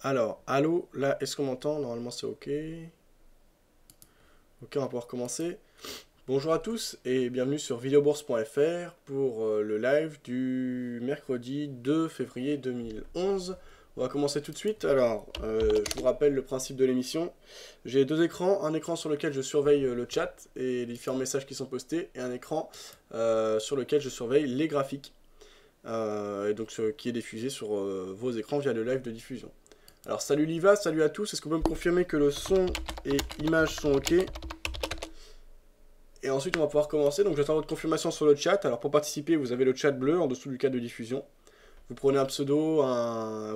Alors, allô, là, est-ce qu'on m'entend? Normalement, c'est OK. OK, on va pouvoir commencer. Bonjour à tous et bienvenue sur videobourse.fr pour le live du mercredi 2 février 2011. On va commencer tout de suite. Alors, je vous rappelle le principe de l'émission. J'ai deux écrans, un écran sur lequel je surveille le chat et les différents messages qui sont postés, et un écran sur lequel je surveille les graphiques, et donc ce qui est diffusé sur vos écrans via le live de diffusion. Alors salut Liva, salut à tous, est-ce que vous pouvez me confirmer que le son et l'image sont OK? Et ensuite on va pouvoir commencer, donc j'attends votre confirmation sur le chat. Alors pour participer, vous avez le chat bleu en dessous du cadre de diffusion. Vous prenez un pseudo,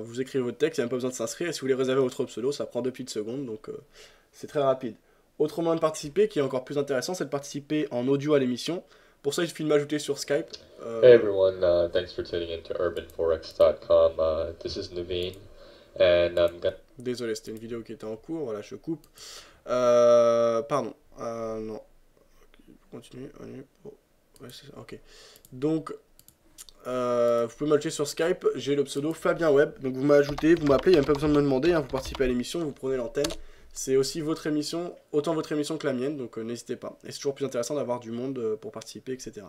vous écrivez votre texte, il n'y a même pas besoin de s'inscrire. Et si vous voulez réserver votre pseudo, ça prend 2 petites secondes, donc c'est très rapide. Autre moyen de participer, qui est encore plus intéressant, c'est de participer en audio à l'émission. Pour ça, il suffit de m'ajouter sur Skype. Hey everyone, thanks for tuning in to urbanforex.com. This is Naveen, and I'm gonna. Désolé, c'était une vidéo qui était en cours, voilà, je coupe. Pardon, non, continue, allez, oh, ouais, c'est ça, ok. Donc, vous pouvez m'ajouter sur Skype, j'ai le pseudo Fabien Web, donc vous m'ajoutez, vous m'appelez, il n'y a même pas besoin de me demander, hein, vous participez à l'émission, vous prenez l'antenne. C'est aussi votre émission, autant votre émission que la mienne, donc n'hésitez pas. Et c'est toujours plus intéressant d'avoir du monde pour participer, etc.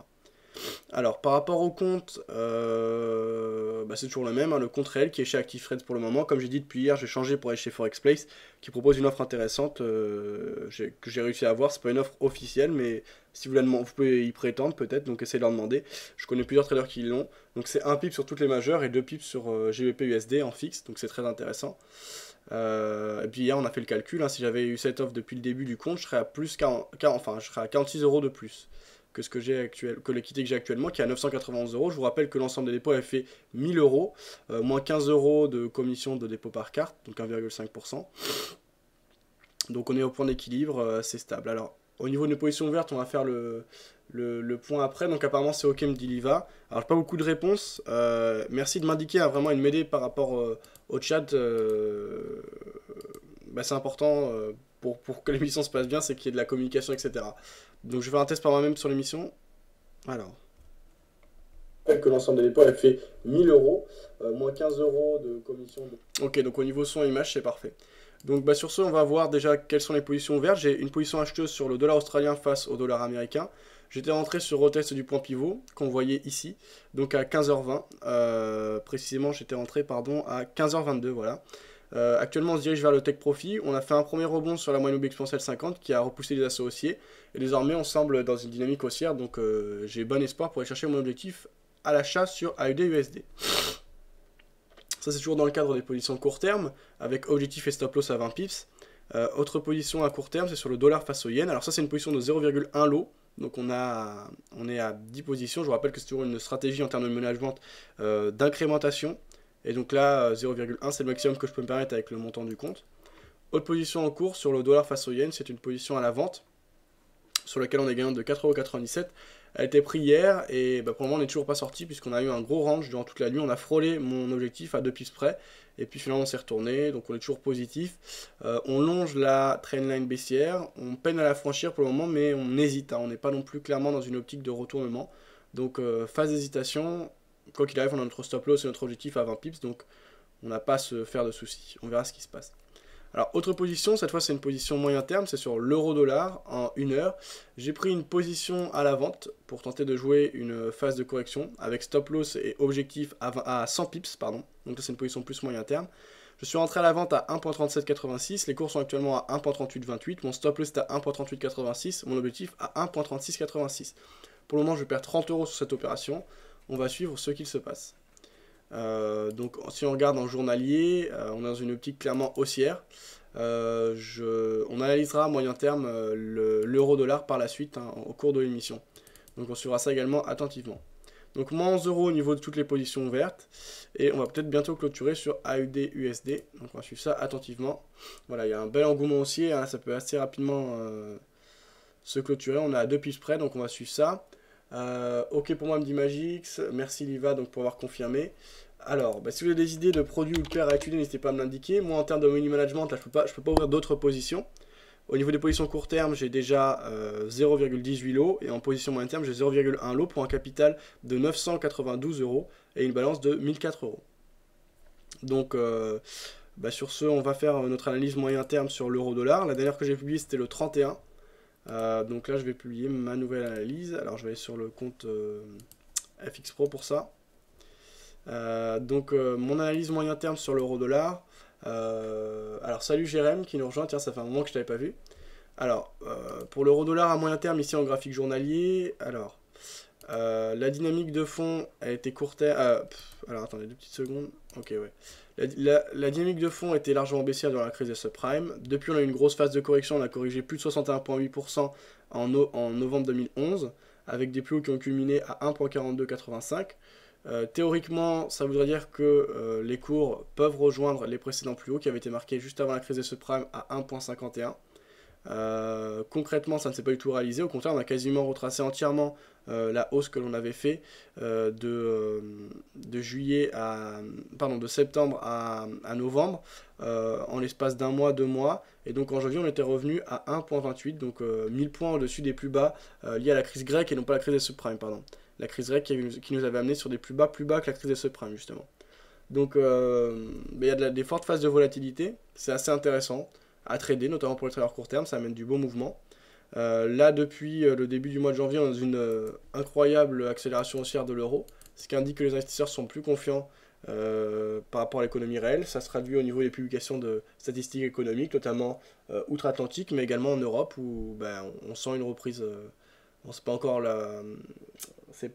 Alors, par rapport au compte, c'est toujours le même, hein, le compte réel qui est chez ActiveTrade pour le moment. Comme j'ai dit depuis hier, j'ai changé pour aller chez ForexPlace, qui propose une offre intéressante que j'ai réussi à avoir. C'est pas une offre officielle, mais si vous vous pouvez y prétendre peut-être, donc essayez de leur demander. Je connais plusieurs traders qui l'ont. Donc c'est 1 pip sur toutes les majeures et 2 pips sur GBP USD en fixe, donc c'est très intéressant. Et puis hier on a fait le calcul, hein, si j'avais eu cette offre depuis le début du compte, je serais à plus 40, enfin je serais à 46 euros de plus que que l'équité que j'ai actuellement, qui est à 991 euros. Je vous rappelle que l'ensemble des dépôts avait fait 1000 euros, moins 15 euros de commission de dépôt par carte, donc 1,5%. Donc on est au point d'équilibre, c'est stable. Alors, au niveau de nos positions ouvertes, on va faire le point après. Donc apparemment c'est OK, me dit Liva. Alors pas beaucoup de réponses. Merci de m'indiquer, hein, vraiment, et de m'aider par rapport au chat. C'est important pour que l'émission se passe bien, c'est qu'il y ait de la communication, etc. Donc je vais faire un test par moi-même sur l'émission. Alors. Que l'ensemble des dépôts a fait 1000 euros, moins 15 euros de commission. Ok, donc au niveau son et image, c'est parfait. Donc sur ce, on va voir déjà quelles sont les positions ouvertes. J'ai une position acheteuse sur le dollar australien face au dollar américain. J'étais rentré sur retest du point pivot qu'on voyait ici, donc à 15h20. Précisément, j'étais rentré à 15h22, voilà. Actuellement, on se dirige vers le take profit. On a fait un premier rebond sur la moyenne mobile exponentielle 50 qui a repoussé les assauts haussiers. Et désormais, on semble dans une dynamique haussière, donc j'ai bon espoir pour aller chercher mon objectif à l'achat sur AUD USD. Ça, c'est toujours dans le cadre des positions court terme, avec objectif et stop loss à 20 pips. Autre position à court terme, c'est sur le dollar face au yen. Alors ça, c'est une position de 0,1 lot. Donc on est à 10 positions. Je vous rappelle que c'est toujours une stratégie en termes de management d'incrémentation. Et donc là, 0,1, c'est le maximum que je peux me permettre avec le montant du compte. Autre position en cours sur le dollar face au yen, c'est une position à la vente, sur laquelle on est gagnant de 4,97 €. Elle a été prise hier et pour le moment on n'est toujours pas sorti puisqu'on a eu un gros range durant toute la nuit. On a frôlé mon objectif à 2 pips près et puis finalement on s'est retourné, donc on est toujours positif. On longe la trendline baissière, on peine à la franchir pour le moment mais on hésite, hein. On n'est pas non plus clairement dans une optique de retournement. Donc phase d'hésitation, quoi qu'il arrive on a notre stop loss et notre objectif à 20 pips, donc on n'a pas à se faire de soucis. On verra ce qui se passe. Alors, autre position, cette fois c'est une position moyen terme, c'est sur l'euro-dollar en 1 heure. J'ai pris une position à la vente pour tenter de jouer une phase de correction avec stop loss et objectif à 100 pips, pardon. Donc là c'est une position plus moyen terme. Je suis rentré à la vente à 1.3786, les cours sont actuellement à 1.3828, mon stop loss est à 1.3886, mon objectif à 1.3686. Pour le moment je perds 30 € sur cette opération, on va suivre ce qu'il se passe. Donc si on regarde en journalier, on est dans une optique clairement haussière. On analysera à moyen terme l'euro-dollar par la suite, hein, au cours de l'émission. Donc on suivra ça également attentivement. Donc moins 11 € au niveau de toutes les positions ouvertes. Et on va peut-être bientôt clôturer sur AUD USD. Donc on va suivre ça attentivement. Voilà, il y a un bel engouement haussier, hein, ça peut assez rapidement se clôturer. On est à 2 pips près, donc on va suivre ça. OK pour moi, me dit Magix. Merci Liva donc pour avoir confirmé. Alors, si vous avez des idées de produits ou de paires à étudier, n'hésitez pas à me l'indiquer. Moi, en termes de money management, là, je peux pas ouvrir d'autres positions. Au niveau des positions court terme, j'ai déjà 0,18 lots. Et en position moyen terme, j'ai 0,1 lot pour un capital de 992 € et une balance de 1004 €. Donc, Sur ce, on va faire notre analyse moyen terme sur l'euro-dollar. La dernière que j'ai publiée, c'était le 31. Donc là, je vais publier ma nouvelle analyse. Alors, je vais aller sur le compte FX Pro pour ça. Mon analyse moyen terme sur l'euro-dollar. Alors, salut Jérém qui nous rejoint. Tiens, ça fait un moment que je t'avais pas vu. Alors, pour l'euro-dollar à moyen terme, ici en graphique journalier, alors, la dynamique de fond a été court-terme. Alors, attendez 2 petites secondes. Ok, ouais. La dynamique de fond était largement baissière durant la crise des subprimes. Depuis, on a eu une grosse phase de correction. On a corrigé plus de 61,8% en novembre 2011, avec des plus hauts qui ont culminé à 1,4285. Théoriquement, ça voudrait dire que les cours peuvent rejoindre les précédents plus hauts qui avaient été marqués juste avant la crise des subprimes à 1,51. Concrètement, ça ne s'est pas du tout réalisé. Au contraire, on a quasiment retracé entièrement la hausse que l'on avait fait de septembre à novembre en l'espace d'un mois, 2 mois. Et donc en janvier, on était revenu à 1,28, donc 1000 points au-dessus des plus bas liés à la crise grecque et non pas la crise des subprimes, pardon. La crise grecque qui nous avait amené sur des plus bas que la crise des subprimes, justement. Donc il y a des fortes phases de volatilité, c'est assez intéressant à trader, notamment pour les traders court terme, ça amène du beau mouvement. Là, depuis le début du mois de janvier, on a une incroyable accélération haussière de l'euro, ce qui indique que les investisseurs sont plus confiants par rapport à l'économie réelle. Ça se traduit au niveau des publications de statistiques économiques, notamment outre-Atlantique, mais également en Europe, où on sent une reprise. C'est pas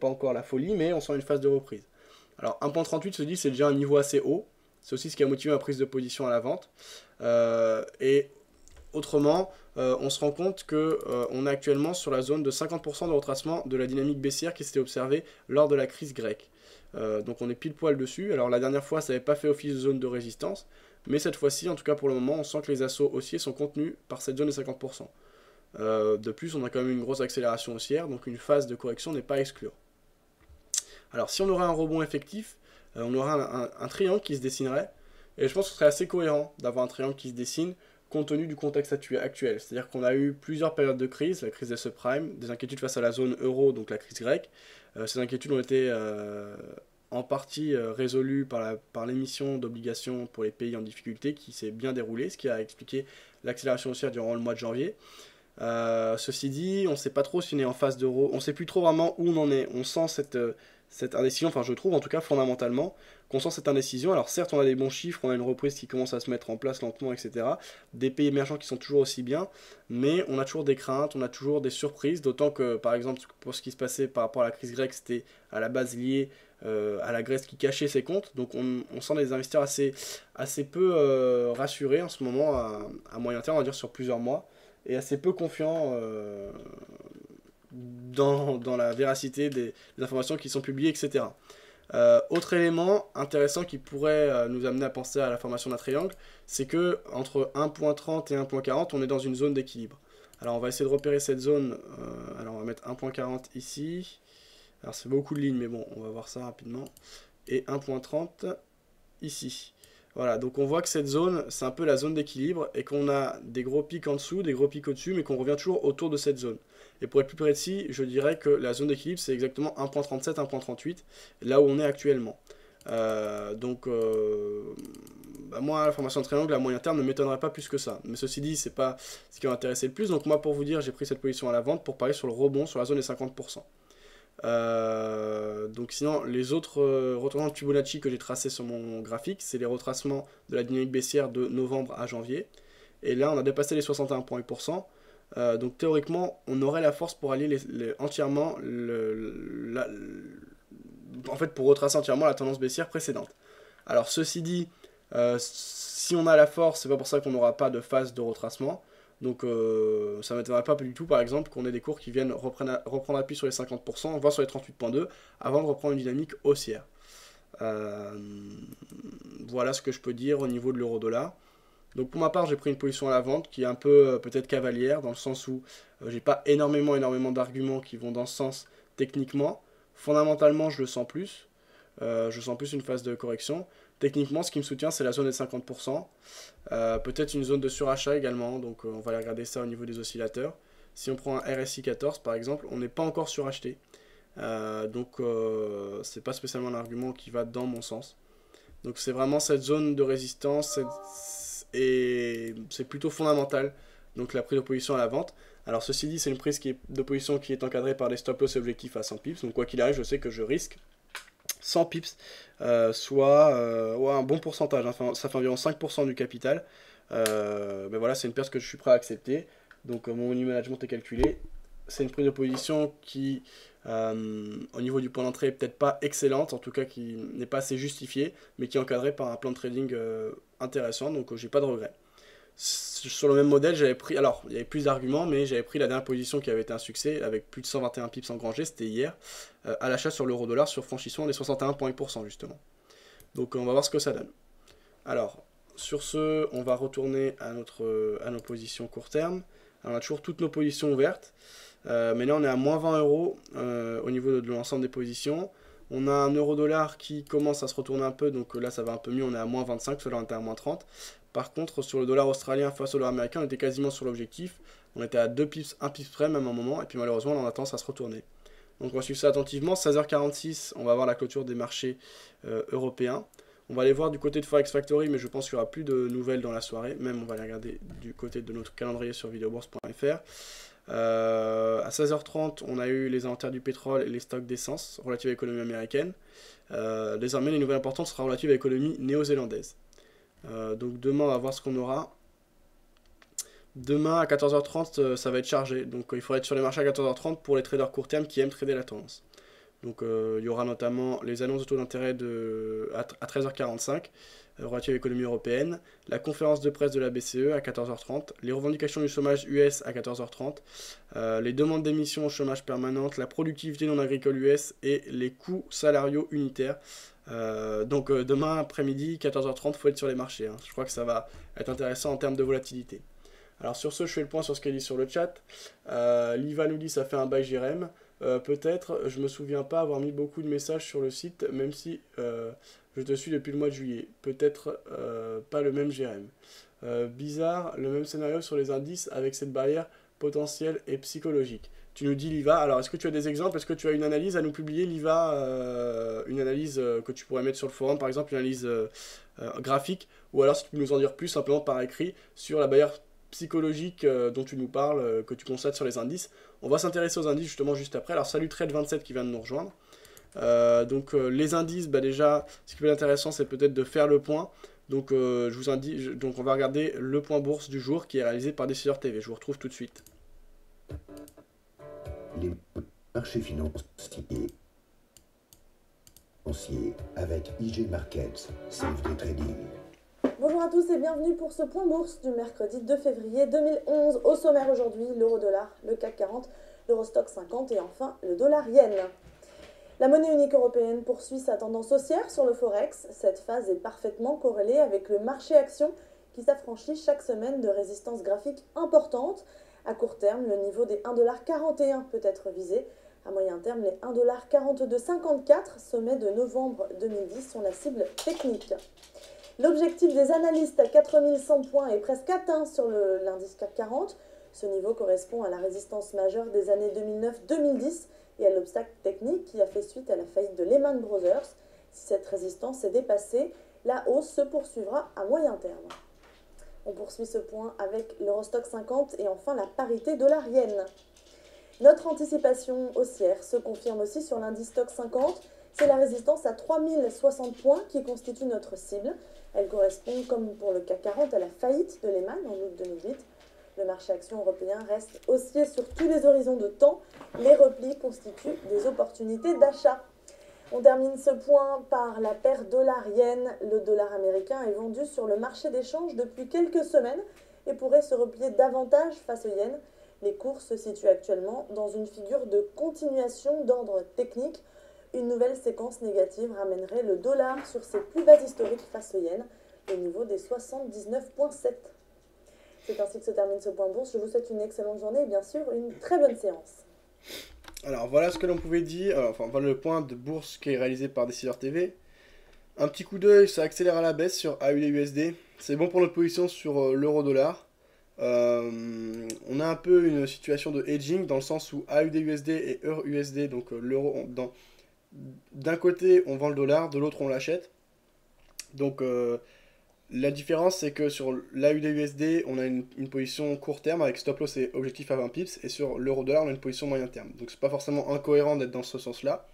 encore la folie, mais on sent une phase de reprise. Alors 1.38 se dit c'est déjà un niveau assez haut. C'est aussi ce qui a motivé ma prise de position à la vente. Et autrement, on se rend compte qu'on est actuellement sur la zone de 50% de retracement de la dynamique baissière qui s'était observée lors de la crise grecque. Donc on est pile poil dessus. Alors la dernière fois, ça n'avait pas fait office de zone de résistance. Mais cette fois-ci, en tout cas pour le moment, on sent que les assauts haussiers sont contenus par cette zone de 50%. De plus, on a quand même une grosse accélération haussière, donc une phase de correction n'est pas à exclure. Alors si on aurait un rebond effectif, on aurait un triangle qui se dessinerait, et je pense que ce serait assez cohérent d'avoir un triangle qui se dessine compte tenu du contexte actuel. C'est-à-dire qu'on a eu plusieurs périodes de crise, la crise des subprimes, des inquiétudes face à la zone euro, donc la crise grecque. Ces inquiétudes ont été en partie résolues par l'émission d'obligations pour les pays en difficulté qui s'est bien déroulée, ce qui a expliqué l'accélération haussière durant le mois de janvier. Ceci dit, on ne sait pas trop si on est en phase d'euro, on ne sait plus trop vraiment où on en est. On sent cette indécision, enfin je trouve en tout cas fondamentalement qu'on sent cette indécision. Alors certes on a des bons chiffres, on a une reprise qui commence à se mettre en place lentement, etc. Des pays émergents qui sont toujours aussi bien, mais on a toujours des craintes, on a toujours des surprises, d'autant que par exemple pour ce qui se passait par rapport à la crise grecque, c'était à la base lié à la Grèce qui cachait ses comptes. Donc on sent des investisseurs assez peu rassurés en ce moment à moyen terme, on va dire sur plusieurs mois, et assez peu confiants dans la véracité des informations qui sont publiées, etc. Autre élément intéressant qui pourrait nous amener à penser à la formation d'un triangle, c'est que entre 1.30 et 1.40, on est dans une zone d'équilibre. Alors on va essayer de repérer cette zone. Alors on va mettre 1.40 ici. Alors c'est beaucoup de lignes, mais bon, on va voir ça rapidement. Et 1.30 ici. Voilà, donc on voit que cette zone, c'est un peu la zone d'équilibre, et qu'on a des gros pics en dessous, des gros pics au-dessus, mais qu'on revient toujours autour de cette zone. Et pour être plus précis, je dirais que la zone d'équilibre, c'est exactement 1.37, 1.38, là où on est actuellement. Moi, la formation de triangle à moyen terme ne m'étonnerait pas plus que ça. Mais ceci dit, c'est pas ce qui m'a intéressé le plus. Donc moi, pour vous dire, j'ai pris cette position à la vente pour parler sur le rebond sur la zone des 50%. Donc sinon, les autres retracements de Fibonacci que j'ai tracés sur mon graphique, c'est les retracements de la dynamique baissière de novembre à janvier. Et là, on a dépassé les 61%. Donc théoriquement, on aurait la force pour aller entièrement en fait, pour retracer entièrement la tendance baissière précédente. Alors ceci dit, si on a la force, c'est pas pour ça qu'on n'aura pas de phase de retracement. Donc ça ne m'étonnerait pas du tout, par exemple, qu'on ait des cours qui viennent reprendre appui sur les 50%, voire sur les 38.2, avant de reprendre une dynamique haussière. Voilà ce que je peux dire au niveau de l'euro-dollar. Donc pour ma part, j'ai pris une position à la vente qui est un peu peut-être cavalière, dans le sens où j'ai pas énormément d'arguments qui vont dans ce sens techniquement. Fondamentalement, je le sens plus. Je sens plus une phase de correction. Techniquement, ce qui me soutient, c'est la zone des 50%. Peut-être une zone de surachat également, donc on va aller regarder ça au niveau des oscillateurs. Si on prend un RSI 14 par exemple, on n'est pas encore suracheté. Donc c'est pas spécialement un argument qui va dans mon sens. Donc c'est vraiment cette zone de résistance et c'est plutôt fondamental. Donc la prise de position à la vente. Alors ceci dit, c'est une prise de position qui est encadrée par des stop loss et objectifs à 100 pips. Donc quoi qu'il arrive, je sais que je risque 100 pips, soit ouais, un bon pourcentage. Hein. Ça fait environ 5% du capital. Mais voilà, c'est une perte que je suis prêt à accepter. Donc mon money management est calculé. C'est une prise de position qui, au niveau du point d'entrée, est peut-être pas excellente, en tout cas qui n'est pas assez justifiée, mais qui est encadrée par un plan de trading intéressant, donc j'ai pas de regrets. Sur le même modèle, j'avais pris, alors il y avait plus d'arguments, mais j'avais pris la dernière position qui avait été un succès, avec plus de 121 pips engrangés, c'était hier, à l'achat sur l'euro-dollar, sur franchissement des 61,1% justement. Donc on va voir ce que ça donne. Alors, sur ce, on va retourner à nos positions court terme. Alors, on a toujours toutes nos positions ouvertes. Mais là, on est à moins 20 euros au niveau de l'ensemble des positions. On a un euro-dollar qui commence à se retourner un peu. Donc là, ça va un peu mieux. On est à moins 25. Cela, on était à moins 30. Par contre, sur le dollar australien face au dollar américain, on était quasiment sur l'objectif. On était à 2 pips, 1 pips près, même à un moment. Et puis malheureusement, on a tendance à se retourner. Donc on va suivre ça attentivement. 16h46, on va voir la clôture des marchés européens. On va aller voir du côté de Forex Factory, mais je pense qu'il n'y aura plus de nouvelles dans la soirée. Même, on va aller regarder du côté de notre calendrier sur videobourse.fr. À 16h30, on a eu les inventaires du pétrole et les stocks d'essence relatives à l'économie américaine. Désormais, les nouvelles importantes seront relatives à l'économie néo-zélandaise. Donc demain, on va voir ce qu'on aura. Demain, à 14h30, ça va être chargé. Donc il faudra être sur les marchés à 14h30 pour les traders court terme qui aiment trader la tendance. Donc il y aura notamment les annonces de taux d'intérêt à 13h45 relatives à l'économie européenne, la conférence de presse de la BCE à 14h30, les revendications du chômage US à 14h30, les demandes d'émissions au chômage permanente, la productivité non agricole US et les coûts salariaux unitaires. Donc demain après-midi, 14h30, il faut être sur les marchés. Hein. Je crois que ça va être intéressant en termes de volatilité. Alors sur ce, je fais le point sur ce qu'elle dit sur le chat. Liva nous dit ça fait un buy JRM. Peut-être, je me souviens pas avoir mis beaucoup de messages sur le site, même si je te suis depuis le mois de juillet. Peut-être pas le même GRM. Bizarre, le même scénario sur les indices avec cette barrière potentielle et psychologique. Tu nous dis Liva, alors est-ce que tu as des exemples? Est-ce que tu as une analyse à nous publier, Liva? Une analyse que tu pourrais mettre sur le forum, par exemple, une analyse graphique, ou alors si tu peux nous en dire plus simplement par écrit sur la barrière psychologique dont tu nous parles, que tu constates sur les indices. On va s'intéresser aux indices justement juste après. Alors salut Trade27 qui vient de nous rejoindre. Donc les indices, bah déjà, ce qui peut être intéressant, c'est peut-être de faire le point. Donc je vous indique, donc on va regarder le point bourse du jour qui est réalisé par Décideur TV. Je vous retrouve tout de suite. Les marchés financiers avec IG Markets, Save the Trading. Bonjour à tous et bienvenue pour ce point bourse du mercredi 2 février 2011. Au sommaire aujourd'hui, l'euro-dollar, le CAC 40, l'Eurostock 50 et enfin le dollar-yen. La monnaie unique européenne poursuit sa tendance haussière sur le Forex. Cette phase est parfaitement corrélée avec le marché action qui s'affranchit chaque semaine de résistances graphiques importantes. À court terme, le niveau des 1,41$ peut être visé. À moyen terme, les 1,4254$, sommet de novembre 2010, sont la cible technique. L'objectif des analystes à 4100 points est presque atteint sur l'indice CAC 40. Ce niveau correspond à la résistance majeure des années 2009-2010 et à l'obstacle technique qui a fait suite à la faillite de Lehman Brothers. Si cette résistance est dépassée, la hausse se poursuivra à moyen terme. On poursuit ce point avec l'Eurostock 50 et enfin la parité dollar-yen. Notre anticipation haussière se confirme aussi sur l'indice Stock 50. C'est la résistance à 3060 points qui constitue notre cible. Elle correspond, comme pour le CAC 40, à la faillite de Lehman en août 2008. Le marché action européen reste haussier sur tous les horizons de temps. Les replis constituent des opportunités d'achat. On termine ce point par la paire dollar-yen. Le dollar américain est vendu sur le marché d'échange depuis quelques semaines et pourrait se replier davantage face au yen. Les cours se situent actuellement dans une figure de continuation d'ordre technique. Une nouvelle séquence négative ramènerait le dollar sur ses plus bas historiques face au yen, au niveau des 79,7. C'est ainsi que se termine ce point bourse. Je vous souhaite une excellente journée et bien sûr une très bonne séance. Alors voilà ce que l'on pouvait dire, enfin voilà le point de bourse qui est réalisé par Décideur TV. Un petit coup d'œil, ça accélère à la baisse sur AUD-USD. C'est bon pour notre position sur l'euro-dollar. On a un peu une situation de hedging dans le sens où AUD-USD et EUR-USD, donc l'euro, d'un côté on vend le dollar, de l'autre on l'achète. Donc la différence c'est que sur l'AUD-USD on a une position court terme avec stop loss et objectif à 20 pips, et sur l'euro-dollar on a une position moyen terme. Donc c'est pas forcément incohérent d'être dans ce sens-là.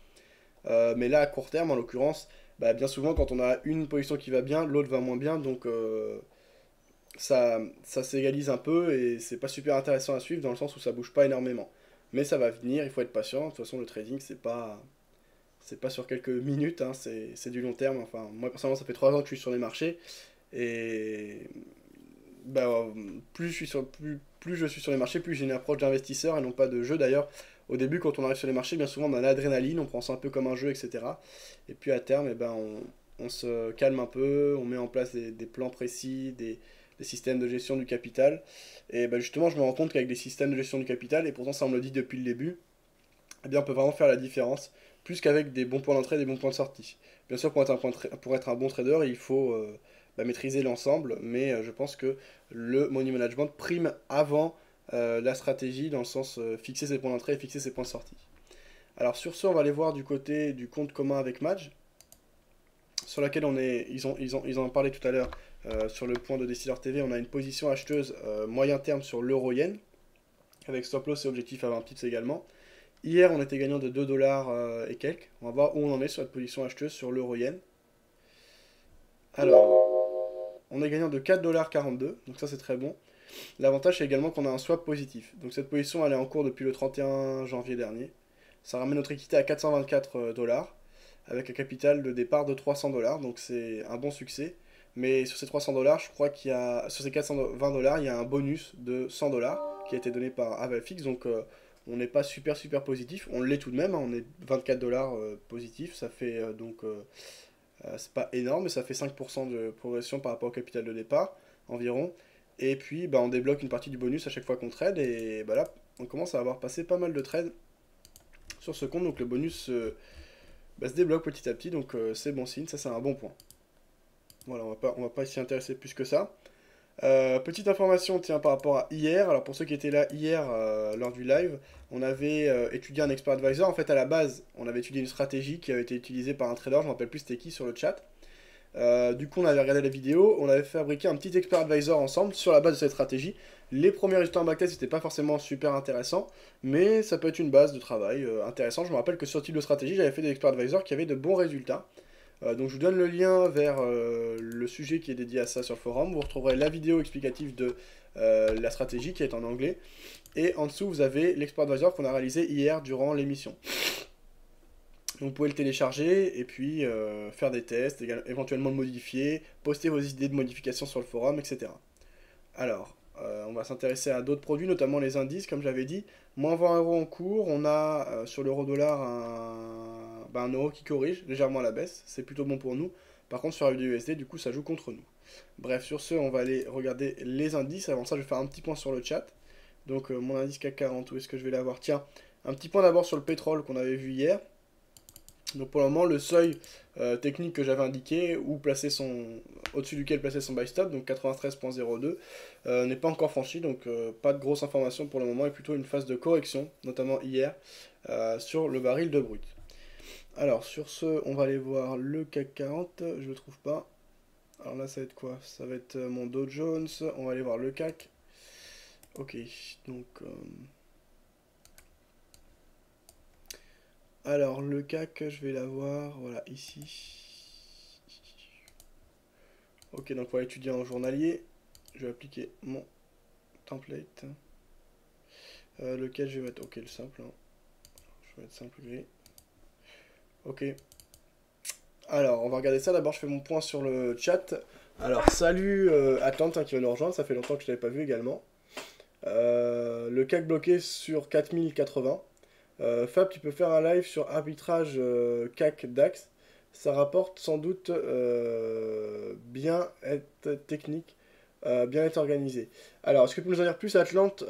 Mais là à court terme en l'occurrence, bah, bien souvent quand on a une position qui va bien, l'autre va moins bien, donc ça s'égalise un peu et c'est pas super intéressant à suivre dans le sens où ça bouge pas énormément. Mais ça va venir, il faut être patient. De toute façon, le trading, c'est pas sur quelques minutes, hein, c'est du long terme. Enfin, moi personnellement, ça fait 3 ans que je suis sur les marchés et bah, plus je suis sur les marchés, plus j'ai une approche d'investisseur et non pas de jeu. D'ailleurs, au début, quand on arrive sur les marchés, bien souvent on a l'adrénaline, on prend ça un peu comme un jeu, etc. Et puis à terme, eh ben, on se calme un peu, on met en place des plans précis, des systèmes de gestion du capital. Et ben, justement, je me rends compte qu'avec des systèmes de gestion du capital, et pourtant ça on me le dit depuis le début, eh bien, on peut vraiment faire la différence, plus qu'avec des bons points d'entrée et des bons points de sortie. Bien sûr, pour être un bon trader, il faut bah, maîtriser l'ensemble, mais je pense que le money management prime avant la stratégie, dans le sens fixer ses points d'entrée et fixer ses points de sortie. Alors sur ce, on va aller voir du côté du compte commun avec Madge, sur laquelle ils en ont parlé tout à l'heure sur le point de Décideur TV. On a une position acheteuse moyen terme sur l'euro-yen, avec stop loss et objectif à 20 pips également. Hier, on était gagnant de 2 dollars et quelques. On va voir où on en est sur cette position acheteuse sur l'euro-yen. Alors, on est gagnant de 4,42 $, donc ça c'est très bon. L'avantage c'est également qu'on a un swap positif. Donc cette position elle est en cours depuis le 31 janvier dernier. Ça ramène notre équité à 424 $, avec un capital de départ de 300 $, donc c'est un bon succès. Mais sur ces 300 $, je crois qu'il y a, sur ces 420 $, il y a un bonus de 100 $ qui a été donné par Avalfix, donc on n'est pas super positif. On l'est tout de même, hein, on est 24 $ positif, ça fait c'est pas énorme, mais ça fait 5% de progression par rapport au capital de départ, environ. Et puis bah, on débloque une partie du bonus à chaque fois qu'on trade, et bah, là on commence à avoir passé pas mal de trades sur ce compte, donc le bonus bah, se débloque petit à petit, donc c'est bon signe, ça c'est un bon point. Voilà, on va pas s'y intéresser plus que ça. Petite information tiens, par rapport à hier. Alors pour ceux qui étaient là hier lors du live, on avait étudié un expert advisor. En fait à la base on avait étudié une stratégie qui avait été utilisée par un trader, je ne me rappelle plus c'était qui sur le chat. Du coup on avait regardé la vidéo, on avait fabriqué un petit expert advisor ensemble sur la base de cette stratégie. Les premiers résultats en backtest n'étaient pas forcément super intéressants, mais ça peut être une base de travail intéressante. Je me rappelle que sur ce type de stratégie j'avais fait des expert advisors qui avaient de bons résultats. Donc je vous donne le lien vers le sujet qui est dédié à ça sur le forum. Vous retrouverez la vidéo explicative de la stratégie qui est en anglais. Et en dessous, vous avez l'expert advisor qu'on a réalisé hier durant l'émission. Donc vous pouvez le télécharger et puis faire des tests, éventuellement le modifier, poster vos idées de modification sur le forum, etc. Alors, on va s'intéresser à d'autres produits, notamment les indices, comme j'avais dit. Moins 20 € en cours, on a sur l'euro-dollar un euro qui corrige légèrement à la baisse, c'est plutôt bon pour nous. Par contre sur AUD-USD, du coup ça joue contre nous. Bref, sur ce, on va aller regarder les indices. Avant ça, je vais faire un petit point sur le chat. Donc mon indice CAC 40, où est-ce que je vais l'avoir? Tiens, un petit point d'abord sur le pétrole qu'on avait vu hier. Donc pour le moment, le seuil technique que j'avais indiqué, au-dessus duquel placer son buy stop, donc 93.02, n'est pas encore franchi, donc pas de grosses informations pour le moment, et plutôt une phase de correction, notamment hier, sur le baril de brut. Alors sur ce, on va aller voir le CAC 40, je le trouve pas. Alors là ça va être quoi? Ça va être mon Dow Jones, on va aller voir le CAC. Ok, donc... Alors le CAC, je vais l'avoir, voilà, ici. Ok, donc on va étudier en journalier. Je vais appliquer mon template. Lequel je vais mettre? Ok, le simple. Hein. Je vais mettre simple gris. Ok. Alors, on va regarder ça. D'abord, je fais mon point sur le chat. Alors, salut Atlante hein, qui va nous rejoindre. Ça fait longtemps que je ne l'avais pas vu également. Le CAC bloqué sur 4080. Fab, tu peux faire un live sur arbitrage CAC DAX. Ça rapporte sans doute bien être technique, bien être organisé. Alors, est-ce que tu peux nous en dire plus, Atlante?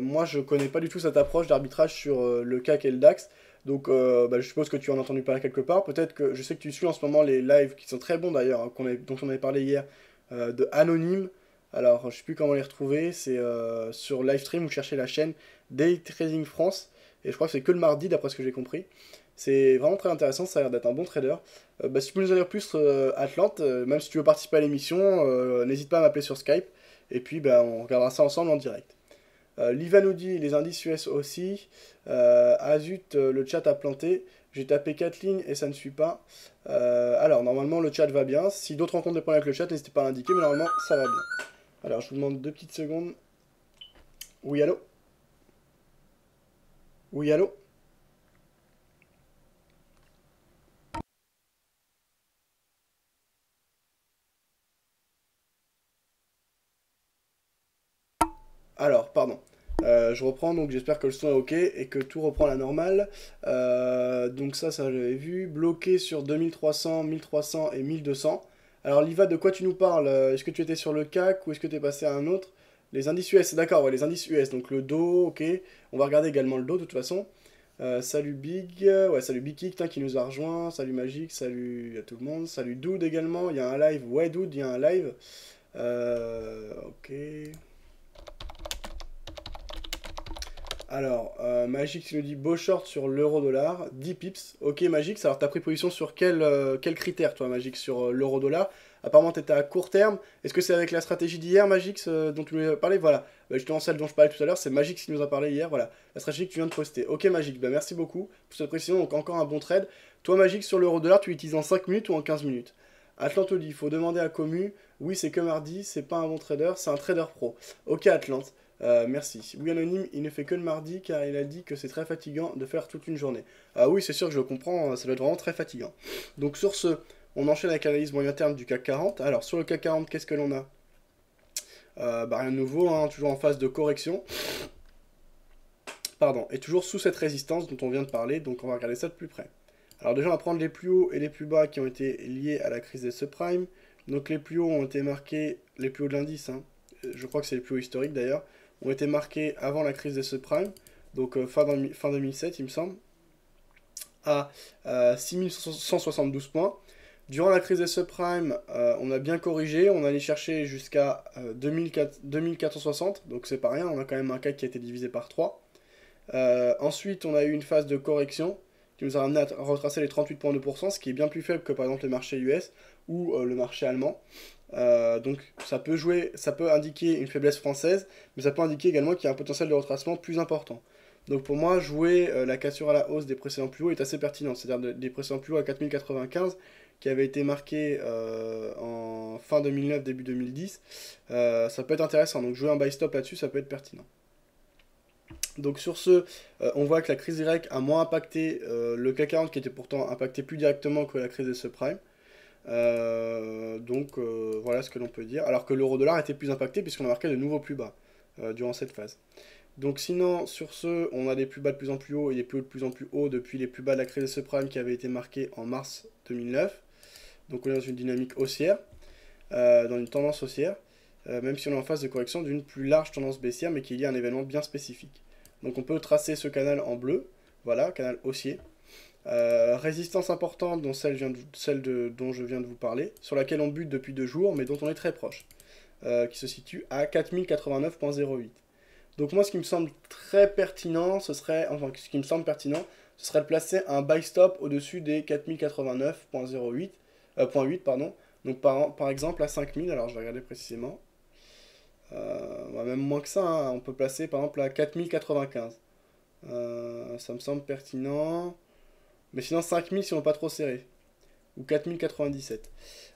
Moi, je connais pas du tout cette approche d'arbitrage sur le CAC et le DAX. Donc, je suppose que tu en as entendu parler quelque part. Peut-être que je sais que tu suis en ce moment les lives qui sont très bons d'ailleurs, hein, dont on avait parlé hier, de Anonyme. Alors, je sais plus comment les retrouver. C'est sur Livestream, vous cherchez la chaîne Day Trading France. Et je crois que c'est que le mardi, d'après ce que j'ai compris. C'est vraiment très intéressant, ça a l'air d'être un bon trader. Bah, si tu peux nous en dire plus, Atlante, même si tu veux participer à l'émission, n'hésite pas à m'appeler sur Skype. Et puis bah, on regardera ça ensemble en direct. Liva nous dit les indices US aussi. Azut, le chat a planté. J'ai tapé 4 lignes et ça ne suit pas. Alors, normalement, le chat va bien. Si d'autres rencontrent des problèmes avec le chat, n'hésitez pas à l'indiquer, mais normalement, ça va bien. Alors, je vous demande 2 petites secondes. Oui, allô? Oui, allô? Alors, pardon. Je reprends, donc j'espère que le son est ok et que tout reprend à la normale. Donc ça j'avais vu. Bloqué sur 2300, 1300 et 1200. Alors Liva, de quoi tu nous parles? Est-ce que tu étais sur le CAC ou est-ce que tu es passé à un autre? Les indices US, d'accord, ouais, les indices US. Donc le dos, ok. On va regarder également le dos de toute façon. Salut Big, ouais, salut Big Kick qui nous a rejoint. Salut Magic, salut à tout le monde. Salut Dude également. Il y a un live. Ouais, Dude, il y a un live. Ok. Alors, Magic tu nous dit beau short sur l'euro-dollar, 10 pips. Ok, Magic, alors t'as pris position sur quel critère, toi, Magic, sur l'euro-dollar? Apparemment, t'étais à court terme. Est-ce que c'est avec la stratégie d'hier, Magic, dont tu nous as parlé? Voilà. Bah, justement, celle dont je parlais tout à l'heure, c'est Magic qui nous a parlé hier. Voilà, la stratégie que tu viens de poster. Ok, Magic, bah, merci beaucoup pour cette précision. Donc, encore un bon trade. Toi, Magic, sur l'euro-dollar, tu l'utilises en 5 minutes ou en 15 minutes? Atlante dit, il faut demander à Commu. Oui, c'est que mardi, c'est pas un bon trader, c'est un trader pro. Ok, Atlante. Merci. Oui, Anonyme, il ne fait que le mardi car il a dit que c'est très fatigant de faire toute une journée. Ah oui, c'est sûr que je le comprends, ça doit être vraiment très fatigant. Donc sur ce, on enchaîne avec l'analyse moyen terme du CAC 40. Alors sur le CAC 40, qu'est-ce que l'on a? Bah, rien de nouveau, hein, toujours en phase de correction. Pardon, et toujours sous cette résistance dont on vient de parler, donc on va regarder ça de plus près. Alors déjà, on va prendre les plus hauts et les plus bas qui ont été liés à la crise des subprimes. Donc les plus hauts ont été marqués, les plus hauts de l'indice, hein. Je crois que c'est les plus hauts historiques d'ailleurs, ont été marqués avant la crise des subprimes, donc fin 2007 il me semble, à 6172 points. Durant la crise des subprimes, on a bien corrigé, on allait chercher jusqu'à 2460, donc c'est pas rien, on a quand même un CAC qui a été divisé par 3. Ensuite, on a eu une phase de correction qui nous a ramené à retracer les 38,2%, ce qui est bien plus faible que par exemple les marchés US ou le marché allemand. Donc ça peut jouer, ça peut indiquer une faiblesse française, mais ça peut indiquer également qu'il y a un potentiel de retracement plus important. Donc pour moi, jouer la cassure à la hausse des précédents plus hauts est assez pertinent, c'est-à-dire des précédents plus hauts à 4095 qui avaient été marqués en fin 2009, début 2010, ça peut être intéressant. Donc jouer un buy stop là-dessus, ça peut être pertinent. Donc sur ce, on voit que la crise grecque a moins impacté le CAC 40 qui était pourtant impacté plus directement que la crise des subprimes. Donc voilà ce que l'on peut dire. Alors que l'euro-dollar était plus impacté puisqu'on a marqué de nouveaux plus bas durant cette phase. Donc sinon, sur ce, on a des plus bas de plus en plus haut et des plus hauts de plus en plus haut depuis les plus bas de la crise des subprimes qui avaient été marqués en mars 2009. Donc on est dans une dynamique haussière, dans une tendance haussière, même si on est en phase de correction d'une plus large tendance baissière mais qui est liée à un événement bien spécifique. Donc on peut tracer ce canal en bleu, voilà, canal haussier. Résistance importante dont dont je viens de vous parler, sur laquelle on bute depuis 2 jours, mais dont on est très proche, qui se situe à 4089.08. Donc moi, ce qui me semble très pertinent, ce serait de placer un buy stop au-dessus des 4089.08, pardon. Donc par exemple à 5000, alors je vais regarder précisément. Même moins que ça, hein, on peut placer par exemple à 4095. Ça me semble pertinent. Mais sinon 5000 si on n'est pas trop serré. Ou 4097.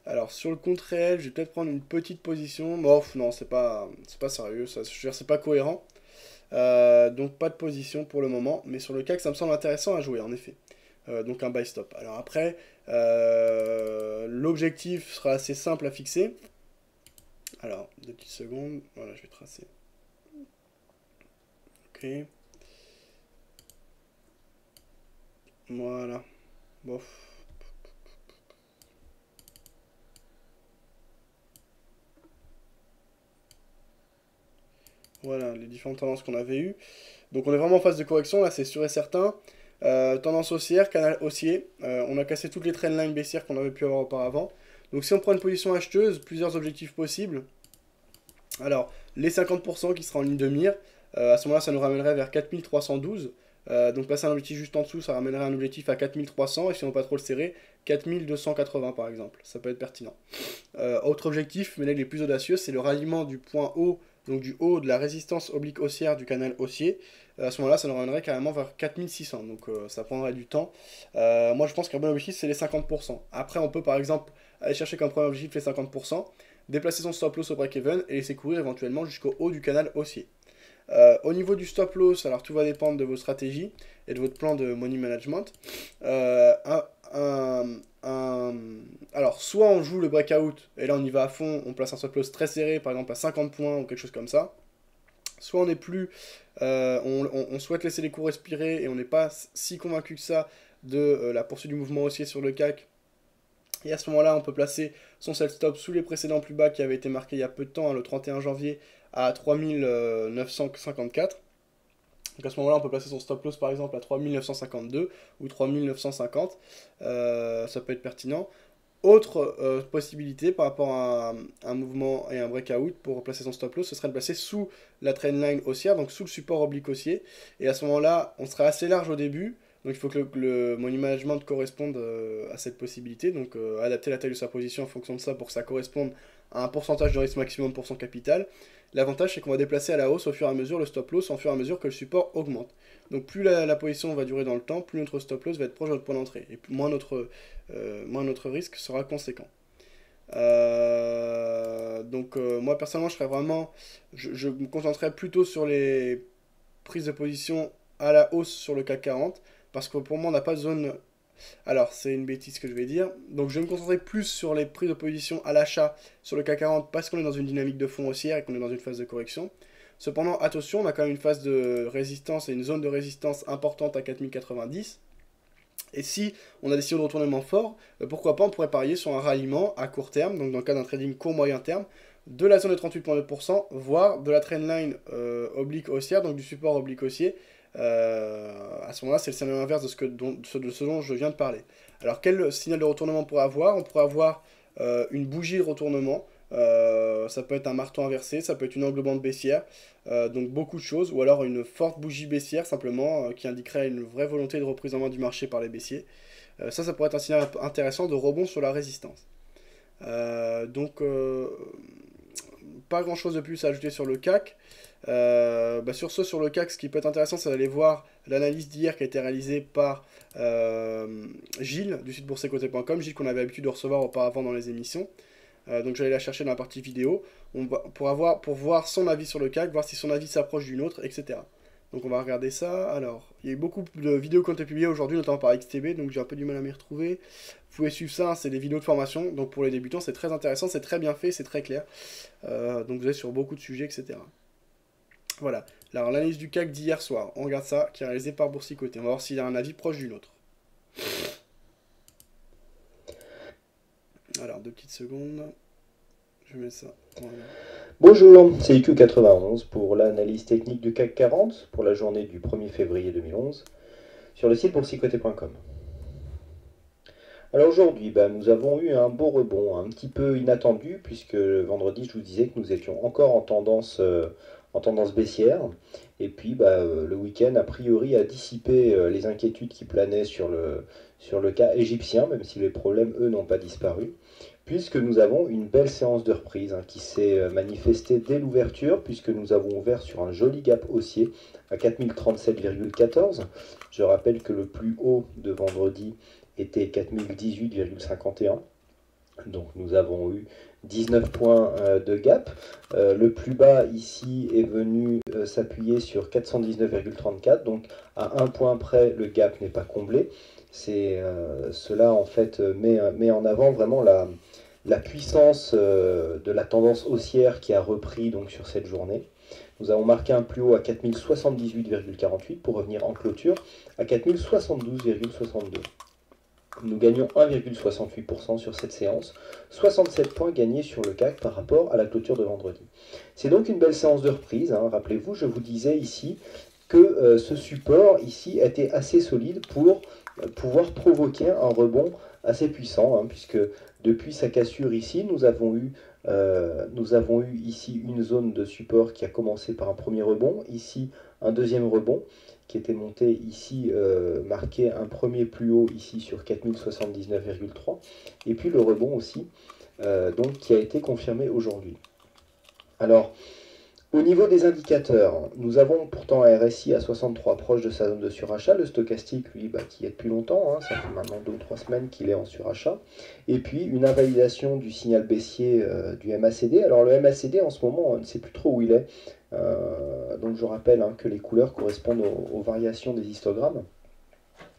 Alors sur le compte réel, je vais peut-être prendre une petite position. Bon, non, c'est pas sérieux, ça, je veux dire, c'est pas cohérent. Donc pas de position pour le moment. Mais sur le CAC, ça me semble intéressant à jouer, en effet. Donc un buy stop. Alors après, l'objectif sera assez simple à fixer. Alors, 2 petites secondes. Voilà, je vais tracer. Ok. Voilà. Bof. Voilà, les différentes tendances qu'on avait eues. Donc on est vraiment en phase de correction, là c'est sûr et certain. Tendance haussière, canal haussier. On a cassé toutes les trendlines baissières qu'on avait pu avoir auparavant. Donc si on prend une position acheteuse, plusieurs objectifs possibles. Alors, les 50% qui sera en ligne de mire. À ce moment-là, ça nous ramènerait vers 4312. Donc passer un objectif juste en dessous, ça ramènerait un objectif à 4300, et si on veut pas trop le serrer, 4280 par exemple, ça peut être pertinent. Autre objectif, mais là il est plus audacieux, c'est le ralliement du point haut, donc du haut de la résistance oblique haussière du canal haussier. À ce moment-là, ça nous ramènerait carrément vers 4600, donc ça prendrait du temps. Moi je pense qu'un bon objectif c'est les 50%. Après on peut par exemple aller chercher comme premier objectif les 50%, déplacer son stop loss au break-even et laisser courir éventuellement jusqu'au haut du canal haussier. Au niveau du stop loss, alors tout va dépendre de vos stratégies et de votre plan de money management. Alors, soit on joue le breakout et là on y va à fond, on place un stop loss très serré, par exemple à 50 points ou quelque chose comme ça. Soit on n'est plus, on souhaite laisser les cours respirer et on n'est pas si convaincu que ça de la poursuite du mouvement haussier sur le CAC. Et à ce moment-là, on peut placer son sell stop sous les précédents plus bas qui avaient été marqués il y a peu de temps, hein, le 31 janvier à 3954. Donc à ce moment-là, on peut placer son stop loss par exemple à 3952 ou 3950. Ça peut être pertinent. Autre possibilité par rapport à un mouvement et un breakout pour placer son stop loss, ce serait de placer sous la trendline haussière, donc sous le support oblique haussier. Et à ce moment-là, on serait assez large au début. Donc il faut que le money management corresponde à cette possibilité, donc adapter la taille de sa position en fonction de ça pour que ça corresponde à un pourcentage de risque maximum pour son capital. L'avantage c'est qu'on va déplacer à la hausse au fur et à mesure le stop loss, au fur et à mesure que le support augmente. Donc plus la position va durer dans le temps, plus notre stop loss va être proche de notre point d'entrée, et moins notre risque sera conséquent. Moi personnellement je me concentrerai plutôt sur les prises de position à la hausse sur le CAC 40, parce que pour moi on n'a pas de zone. Alors c'est une bêtise que je vais dire, donc je vais me concentrer plus sur les prises de position à l'achat sur le CAC 40 parce qu'on est dans une dynamique de fond haussière et qu'on est dans une phase de correction. Cependant attention, on a quand même une phase de résistance et une zone de résistance importante à 4090. Et si on a des signaux de retournement forts, pourquoi pas on pourrait parier sur un ralliement à court terme, donc dans le cas d'un trading court-moyen terme, de la zone de 38,9%, voire de la trendline oblique haussière, donc du support oblique haussier. À ce moment-là, c'est le scénario inverse de ce dont je viens de parler. Alors, quel signal de retournement on pourrait avoir? On pourrait avoir une bougie de retournement. Ça peut être un marteau inversé, ça peut être une englobante baissière, donc beaucoup de choses, ou alors une forte bougie baissière simplement qui indiquerait une vraie volonté de reprise en main du marché par les baissiers. Ça pourrait être un signal intéressant de rebond sur la résistance. Pas grand chose de plus à ajouter sur le CAC. Sur le CAC, ce qui peut être intéressant, c'est d'aller voir l'analyse d'hier qui a été réalisée par Gilles du site boursetcoté.com, Gilles qu'on avait l'habitude de recevoir auparavant dans les émissions. Donc j'allais la chercher dans la partie vidéo pour voir son avis sur le CAC, voir si son avis s'approche d'une autre, etc. Donc on va regarder ça. Alors, il y a eu beaucoup de vidéos qui ont été publiées aujourd'hui, notamment par XTB, donc j'ai un peu du mal à m'y retrouver. Vous pouvez suivre ça, hein, c'est des vidéos de formation, donc pour les débutants c'est très intéressant, c'est très bien fait, c'est très clair. Donc vous êtes sur beaucoup de sujets, etc. Voilà, alors l'analyse du CAC d'hier soir, on regarde ça, qui est réalisée par Boursicoté. On va voir s'il a un avis proche d'une autre. Alors, 2 petites secondes. Je mets ça. Voilà. Bonjour, c'est IQ91 pour l'analyse technique du CAC 40 pour la journée du 1er février 2011 sur le site boursicoté.com. Alors aujourd'hui, nous avons eu un beau rebond, un petit peu inattendu, puisque vendredi, je vous disais que nous étions encore en tendance baissière. Et puis le week-end, a priori, a dissipé les inquiétudes qui planaient sur le cas égyptien, même si les problèmes, eux, n'ont pas disparu. Puisque nous avons une belle séance de reprise qui s'est manifestée dès l'ouverture, puisque nous avons ouvert sur un joli gap haussier à 4037,14. Je rappelle que le plus haut de vendredi était 4018,51. Donc nous avons eu 19 points de gap. Le plus bas ici est venu s'appuyer sur 419,34. Donc à un point près, le gap n'est pas comblé. Cela en fait met en avant vraiment la puissance de la tendance haussière qui a repris donc sur cette journée. Nous avons marqué un plus haut à 4078,48 pour revenir en clôture à 4072,62. Nous gagnons 1,68% sur cette séance, 67 points gagnés sur le CAC par rapport à la clôture de vendredi. C'est donc une belle séance de reprise. Rappelez-vous, je vous disais ici que ce support ici était assez solide pour pouvoir provoquer un rebond assez puissant, puisque depuis sa cassure ici, nous avons eu nous avons eu ici une zone de support qui a commencé par un premier rebond, ici un deuxième rebond qui était monté ici, marqué un premier plus haut ici sur 4079,3, et puis le rebond aussi, donc qui a été confirmé aujourd'hui. Alors, au niveau des indicateurs, nous avons pourtant un RSI à 63 proche de sa zone de surachat, le stochastique lui qui est depuis longtemps, ça fait maintenant 2 ou 3 semaines qu'il est en surachat, et puis une invalidation du signal baissier du MACD. Alors le MACD en ce moment on ne sait plus trop où il est, donc je rappelle que les couleurs correspondent aux variations des histogrammes.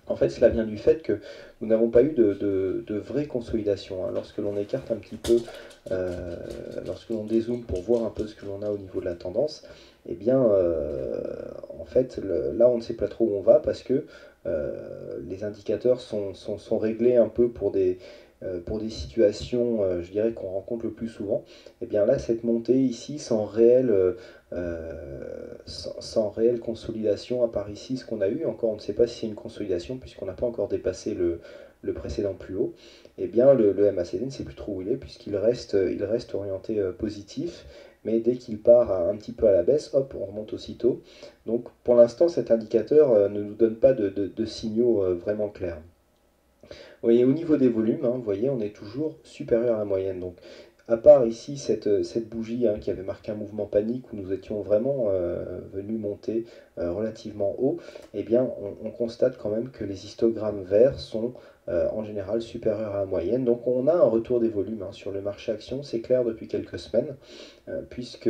En fait, cela vient du fait que nous n'avons pas eu de vraie consolidation. Lorsque l'on écarte un petit peu, lorsque l'on dézoome pour voir un peu ce que l'on a au niveau de la tendance, eh bien, en fait, là, on ne sait pas trop où on va parce que les indicateurs sont réglés un peu pour des situations, je dirais, qu'on rencontre le plus souvent. Et bien là, cette montée ici, sans réelle consolidation, à part ici, ce qu'on a eu, encore on ne sait pas si c'est une consolidation, puisqu'on n'a pas encore dépassé le précédent plus haut, et bien le MACD ne sait plus trop où il est, puisqu'il reste orienté positif, mais dès qu'il part un petit peu à la baisse, hop, on remonte aussitôt. Donc pour l'instant, cet indicateur ne nous donne pas de signaux vraiment clairs. Vous voyez, au niveau des volumes, vous voyez, on est toujours supérieur à la moyenne. Donc, à part ici cette bougie qui avait marqué un mouvement panique où nous étions vraiment venus monter relativement haut, eh bien, on constate quand même que les histogrammes verts sont en général supérieurs à la moyenne. Donc, on a un retour des volumes sur le marché action, c'est clair depuis quelques semaines, puisque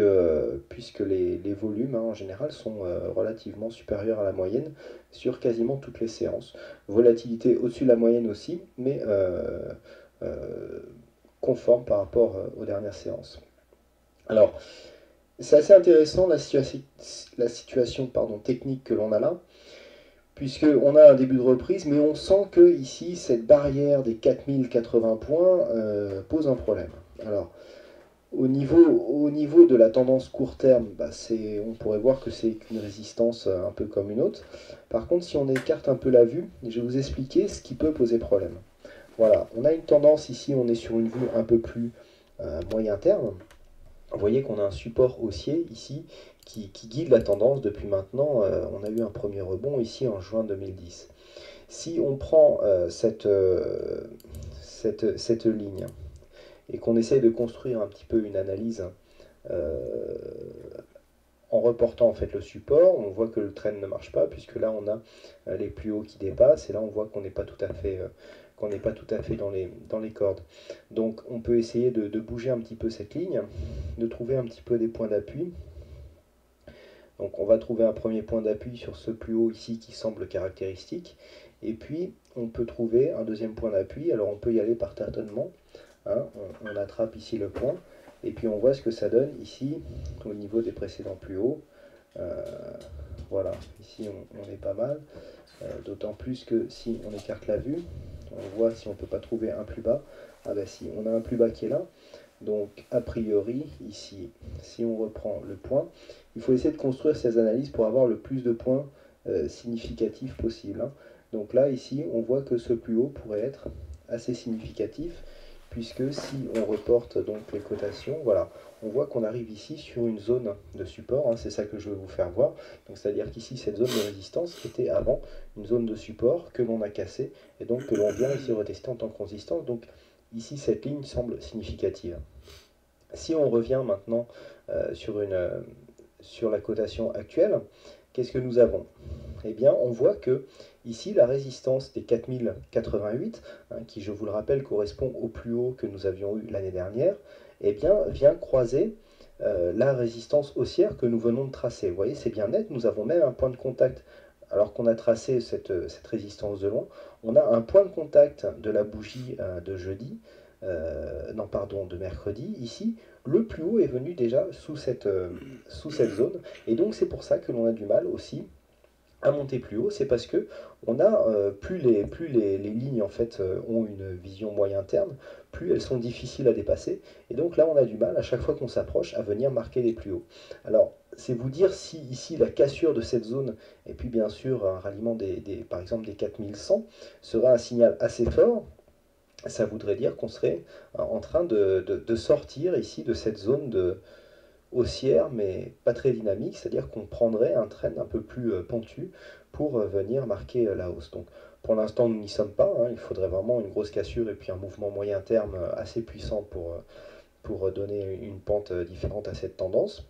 les volumes en général sont relativement supérieurs à la moyenne sur quasiment toutes les séances. Volatilité au-dessus de la moyenne aussi, mais conforme par rapport aux dernières séances. Alors, c'est assez intéressant la situation technique que l'on a là, puisqu'on a un début de reprise, mais on sent que ici, cette barrière des 4080 points pose un problème. Alors, au niveau de la tendance court terme, on pourrait voir que c'est une résistance un peu comme une autre. Par contre, si on écarte un peu la vue, je vais vous expliquer ce qui peut poser problème. Voilà, on a une tendance ici, on est sur une vue un peu plus moyen terme. Vous voyez qu'on a un support haussier ici qui guide la tendance depuis maintenant. On a eu un premier rebond ici en juin 2010. Si on prend cette ligne et qu'on essaye de construire un petit peu une analyse en reportant en fait le support, on voit que le trend ne marche pas puisque là on a les plus hauts qui dépassent et là on voit qu'on n'est pas tout à fait dans les cordes. Donc on peut essayer de bouger un petit peu cette ligne, de trouver un petit peu des points d'appui. Donc on va trouver un premier point d'appui sur ce plus haut ici qui semble caractéristique, et puis on peut trouver un deuxième point d'appui. Alors on peut y aller par tâtonnement, on attrape ici le point, et puis on voit ce que ça donne ici au niveau des précédents plus hauts. Voilà, ici on est pas mal, d'autant plus que si on écarte la vue, on voit si on ne peut pas trouver un plus bas. Ah ben si, on a un plus bas qui est là. Donc a priori, ici, si on reprend le point, il faut essayer de construire ces analyses pour avoir le plus de points significatifs possible. Donc là, ici, on voit que ce plus haut pourrait être assez significatif, puisque si on reporte donc les cotations, voilà, on voit qu'on arrive ici sur une zone de support, c'est ça que je veux vous faire voir. Donc c'est-à-dire qu'ici, cette zone de résistance était avant une zone de support que l'on a cassée, et donc que l'on vient ici retester en tant que résistance. Donc ici, cette ligne semble significative. Si on revient maintenant sur la cotation actuelle, qu'est-ce que nous avons? Eh bien, on voit que ici, la résistance des 4088, qui, je vous le rappelle, correspond au plus haut que nous avions eu l'année dernière, eh bien, vient croiser la résistance haussière que nous venons de tracer. Vous voyez, c'est bien net, nous avons même un point de contact. Alors qu'on a tracé cette résistance de loin, on a un point de contact de la bougie de jeudi, de mercredi. Ici, le plus haut est venu déjà sous cette zone, et donc c'est pour ça que l'on a du mal aussi à monter plus haut. C'est parce que on a plus les lignes en fait ont une vision moyen terme, plus elles sont difficiles à dépasser, et donc là on a du mal à chaque fois qu'on s'approche à venir marquer les plus hauts. Alors c'est vous dire si ici la cassure de cette zone, et puis bien sûr un ralliement par exemple des 4100 sera un signal assez fort. ça voudrait dire qu'on serait en train de sortir ici de cette zone haussière, mais pas très dynamique, c'est-à-dire qu'on prendrait un trend un peu plus pentu pour venir marquer la hausse. Donc pour l'instant, nous n'y sommes pas, hein. Il faudrait vraiment une grosse cassure et puis un mouvement moyen terme assez puissant pour donner une pente différente à cette tendance.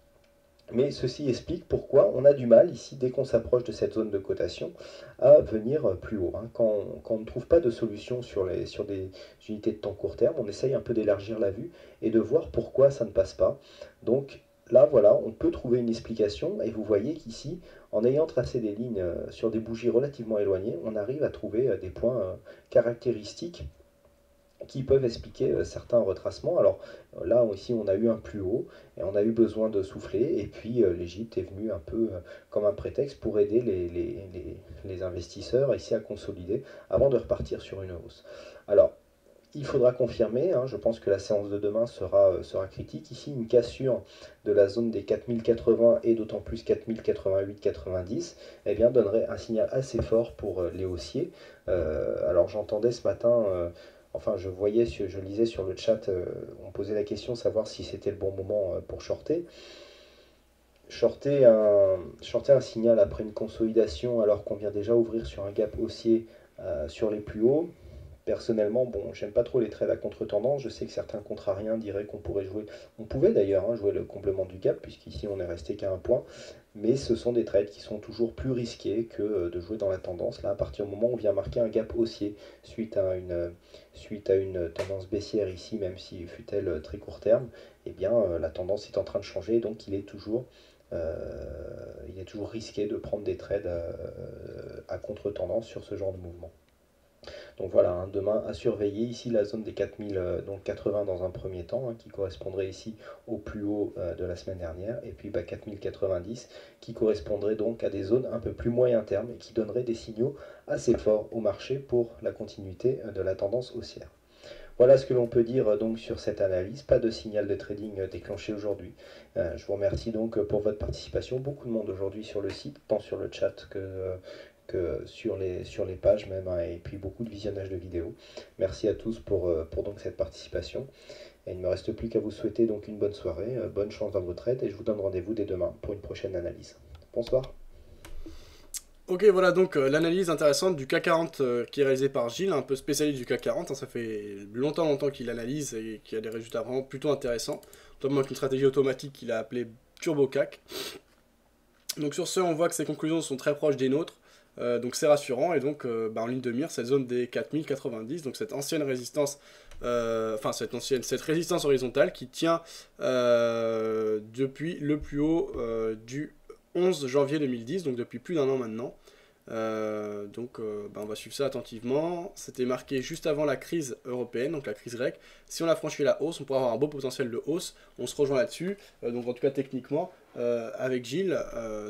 Mais ceci explique pourquoi on a du mal ici, dès qu'on s'approche de cette zone de cotation, à venir plus haut, hein. Quand on ne trouve pas de solution sur des unités de temps court terme, on essaye un peu d'élargir la vue et de voir pourquoi ça ne passe pas. Donc là, voilà, on peut trouver une explication, et vous voyez qu'ici, en ayant tracé des lignes sur des bougies relativement éloignées, on arrive à trouver des points caractéristiques qui peuvent expliquer certains retracements. Alors là, ici, on a eu un plus haut, et on a eu besoin de souffler, et puis l'Égypte est venue un peu comme un prétexte pour aider les investisseurs ici à consolider avant de repartir sur une hausse. Alors, il faudra confirmer, hein, je pense que la séance de demain sera critique. Ici, une cassure de la zone des 4080 et d'autant plus 4088-90 eh bien, donnerait un signal assez fort pour les haussiers. Alors j'entendais ce matin, enfin je lisais sur le chat, on posait la question savoir si c'était le bon moment pour shorter. Shorter un signal après une consolidation alors qu'on vient déjà ouvrir sur un gap haussier sur les plus hauts. Personnellement, bon, j'aime pas trop les trades à contre-tendance. Je sais que certains contrariens diraient qu'on pourrait jouer, on pouvait d'ailleurs hein, jouer le complément du gap, puisqu'ici on est resté qu'à un point, mais ce sont des trades qui sont toujours plus risqués que de jouer dans la tendance. Là, à partir du moment où on vient marquer un gap haussier suite à une tendance baissière ici, même si fut-elle très court terme, eh bien la tendance est en train de changer, donc il est toujours risqué de prendre des trades à contre-tendance sur ce genre de mouvement. Donc voilà, hein, demain à surveiller ici la zone des 4080 dans un premier temps, hein, qui correspondrait ici au plus haut de la semaine dernière, et puis 4090 qui correspondrait donc à des zones un peu plus moyen terme et qui donnerait des signaux assez forts au marché pour la continuité de la tendance haussière. Voilà ce que l'on peut dire donc sur cette analyse. Pas de signal de trading déclenché aujourd'hui. Je vous remercie donc pour votre participation. Beaucoup de monde aujourd'hui sur le site, tant sur le chat que sur les pages même, hein, et puis beaucoup de visionnage de vidéos. Merci à tous pour donc cette participation. Et il ne me reste plus qu'à vous souhaiter donc une bonne soirée, bonne chance dans vos trades, et je vous donne rendez-vous dès demain pour une prochaine analyse. Bonsoir. Ok, voilà donc l'analyse intéressante du CAC 40 qui est réalisée par Gilles, un peu spécialiste du CAC 40, hein, ça fait longtemps qu'il analyse et qu'il a des résultats vraiment plutôt intéressants, notamment avec une stratégie automatique qu'il a appelée Turbo CAC. Donc sur ce, on voit que ses conclusions sont très proches des nôtres, donc c'est rassurant, et donc en ligne de mire, cette zone des 4090, donc cette ancienne résistance, cette résistance horizontale qui tient depuis le plus haut du 11 janvier 2010, donc depuis plus d'un an maintenant. On va suivre ça attentivement. C'était marqué juste avant la crise européenne, donc la crise grecque. Si on a franchi la hausse, on pourrait avoir un beau potentiel de hausse. On se rejoint là-dessus, donc en tout cas techniquement, avec Gilles.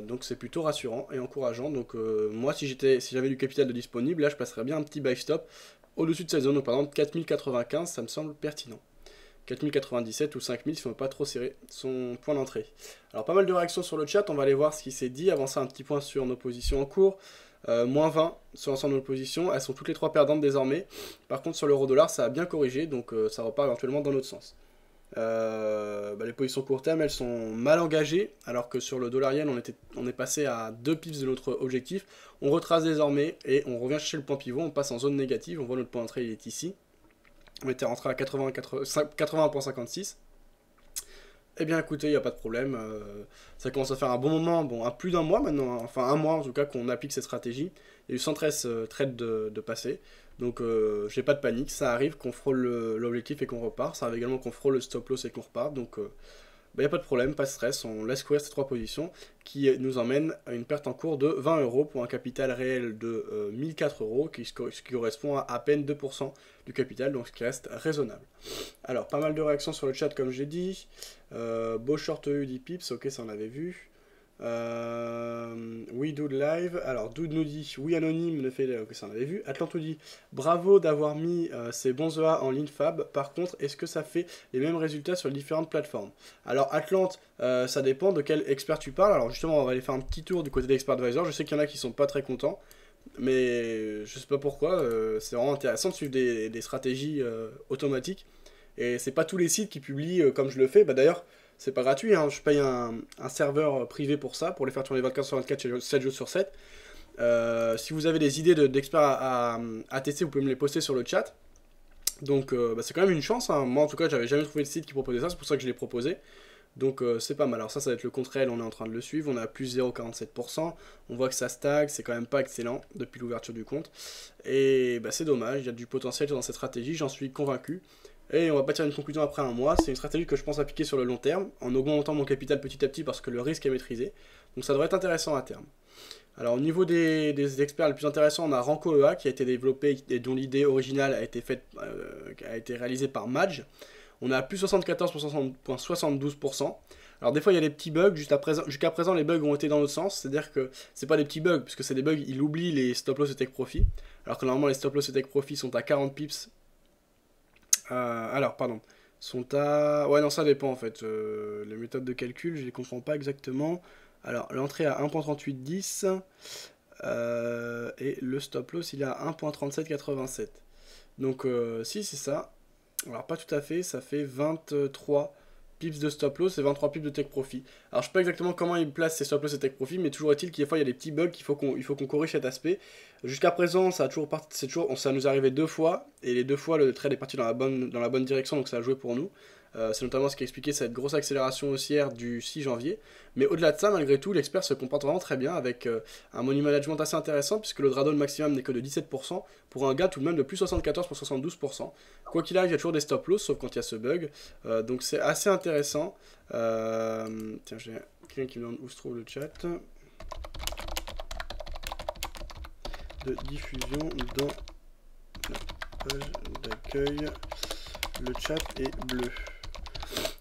Donc c'est plutôt rassurant et encourageant. Donc moi, si j'avais du capital de disponible, là je passerais bien un petit buy stop au-dessus de cette zone. Donc par exemple 4095, ça me semble pertinent. 4097 ou 5000 si on ne veut pas trop serrer son point d'entrée. Alors pas mal de réactions sur le chat, on va aller voir ce qui s'est dit, avancer un petit point sur nos positions en cours. Moins 20 sur l'ensemble de nos positions, elles sont toutes les trois perdantes désormais. Par contre sur l'euro-dollar ça a bien corrigé, donc ça repart éventuellement dans l'autre sens. Les positions court terme elles sont mal engagées, alors que sur le dollar yen on est passé à 2 pips de notre objectif. On retrace désormais et on revient chercher le point pivot, on passe en zone négative, on voit notre point d'entrée il est ici. On était rentré à 81,56. Eh bien écoutez, il n'y a pas de problème, ça commence à faire un bon moment, bon, à plus d'un mois maintenant, enfin un mois en tout cas qu'on applique cette stratégie. Il y a eu 113 trades de passé, donc j'ai pas de panique, ça arrive qu'on frôle l'objectif et qu'on repart, ça arrive également qu'on frôle le stop loss et qu'on repart, donc il n'y a pas de problème, pas de stress, on laisse courir ces trois positions qui nous emmènent à une perte en cours de 20 € pour un capital réel de 1004 €, ce qui correspond à peine 2% du capital, donc ce qui reste raisonnable. Alors, pas mal de réactions sur le chat comme j'ai dit. Beau short EU 10 pips, ok, ça on avait vu. Oui, Dude Live. Alors, Dude nous dit oui, anonyme, ne fait que ça on avait vu. Atlante nous dit bravo d'avoir mis ces bons EA en ligne fab. Par contre, est-ce que ça fait les mêmes résultats sur les différentes plateformes? Alors, Atlante, ça dépend de quel expert tu parles. Alors, justement, on va aller faire un petit tour du côté d'Expert Advisor. Je sais qu'il y en a qui sont pas très contents Mais je sais pas pourquoi, c'est vraiment intéressant de suivre des stratégies automatiques. Et c'est pas tous les sites qui publient comme je le fais. Bah d'ailleurs, c'est pas gratuit, hein. Je paye un serveur privé pour ça, pour les faire tourner 24 sur 24, 7 jours sur 7. Si vous avez des idées d'experts à tester, vous pouvez me les poster sur le chat. Donc bah, c'est quand même une chance, hein. Moi en tout cas, j'avais jamais trouvé de site qui proposait ça, c'est pour ça que je l'ai proposé. Donc c'est pas mal. Alors ça va être le contre-réel, on est en train de le suivre. On a plus 0,47%. On voit que ça stagne, c'est quand même pas excellent depuis l'ouverture du compte. Et bah, c'est dommage, il y a du potentiel dans cette stratégie, j'en suis convaincu. Et on va pas tirer une conclusion après un mois. C'est une stratégie que je pense appliquer sur le long terme, en augmentant mon capital petit à petit parce que le risque est maîtrisé. Donc ça devrait être intéressant à terme. Alors au niveau des experts les plus intéressants, on a Ranko EA qui a été développé et dont l'idée originale a été réalisée par Madge. On a plus 74,72%. Alors des fois il y a des petits bugs, jusqu'à présent les bugs ont été dans l'autre sens, c'est-à-dire que c'est pas des petits bugs, puisque c'est des bugs, il oublie les stop loss et take profit, alors que normalement les stop loss et take profit sont à 40 pips. Sont à... Ouais non ça dépend en fait, les méthodes de calcul je les comprends pas exactement. Alors l'entrée à 1.3810 et le stop loss il est à 1.3787. Donc si c'est ça. Alors pas tout à fait, ça fait 23 pips de stop loss et 23 pips de take profit. Alors je sais pas exactement comment il place ses stop loss et take profit, mais toujours est-il qu'il y a des petits bugs qu'il faut qu'on corrige cet aspect. Jusqu'à présent, ça nous est arrivé 2 fois, et les 2 fois le trade est parti dans la bonne direction, donc ça a joué pour nous. C'est notamment ce qui expliquait cette grosse accélération haussière du 6 janvier. Mais au-delà de ça, malgré tout, l'expert se comporte vraiment très bien avec un money management assez intéressant puisque le drawdown maximum n'est que de 17% pour un gain tout de même de plus 74 pour 72%. Quoi qu'il arrive, il y a toujours des stop loss sauf quand il y a ce bug. Donc c'est assez intéressant. Tiens, j'ai quelqu'un qui me demande où se trouve le chat. De diffusion dans la page d'accueil. Le chat est bleu.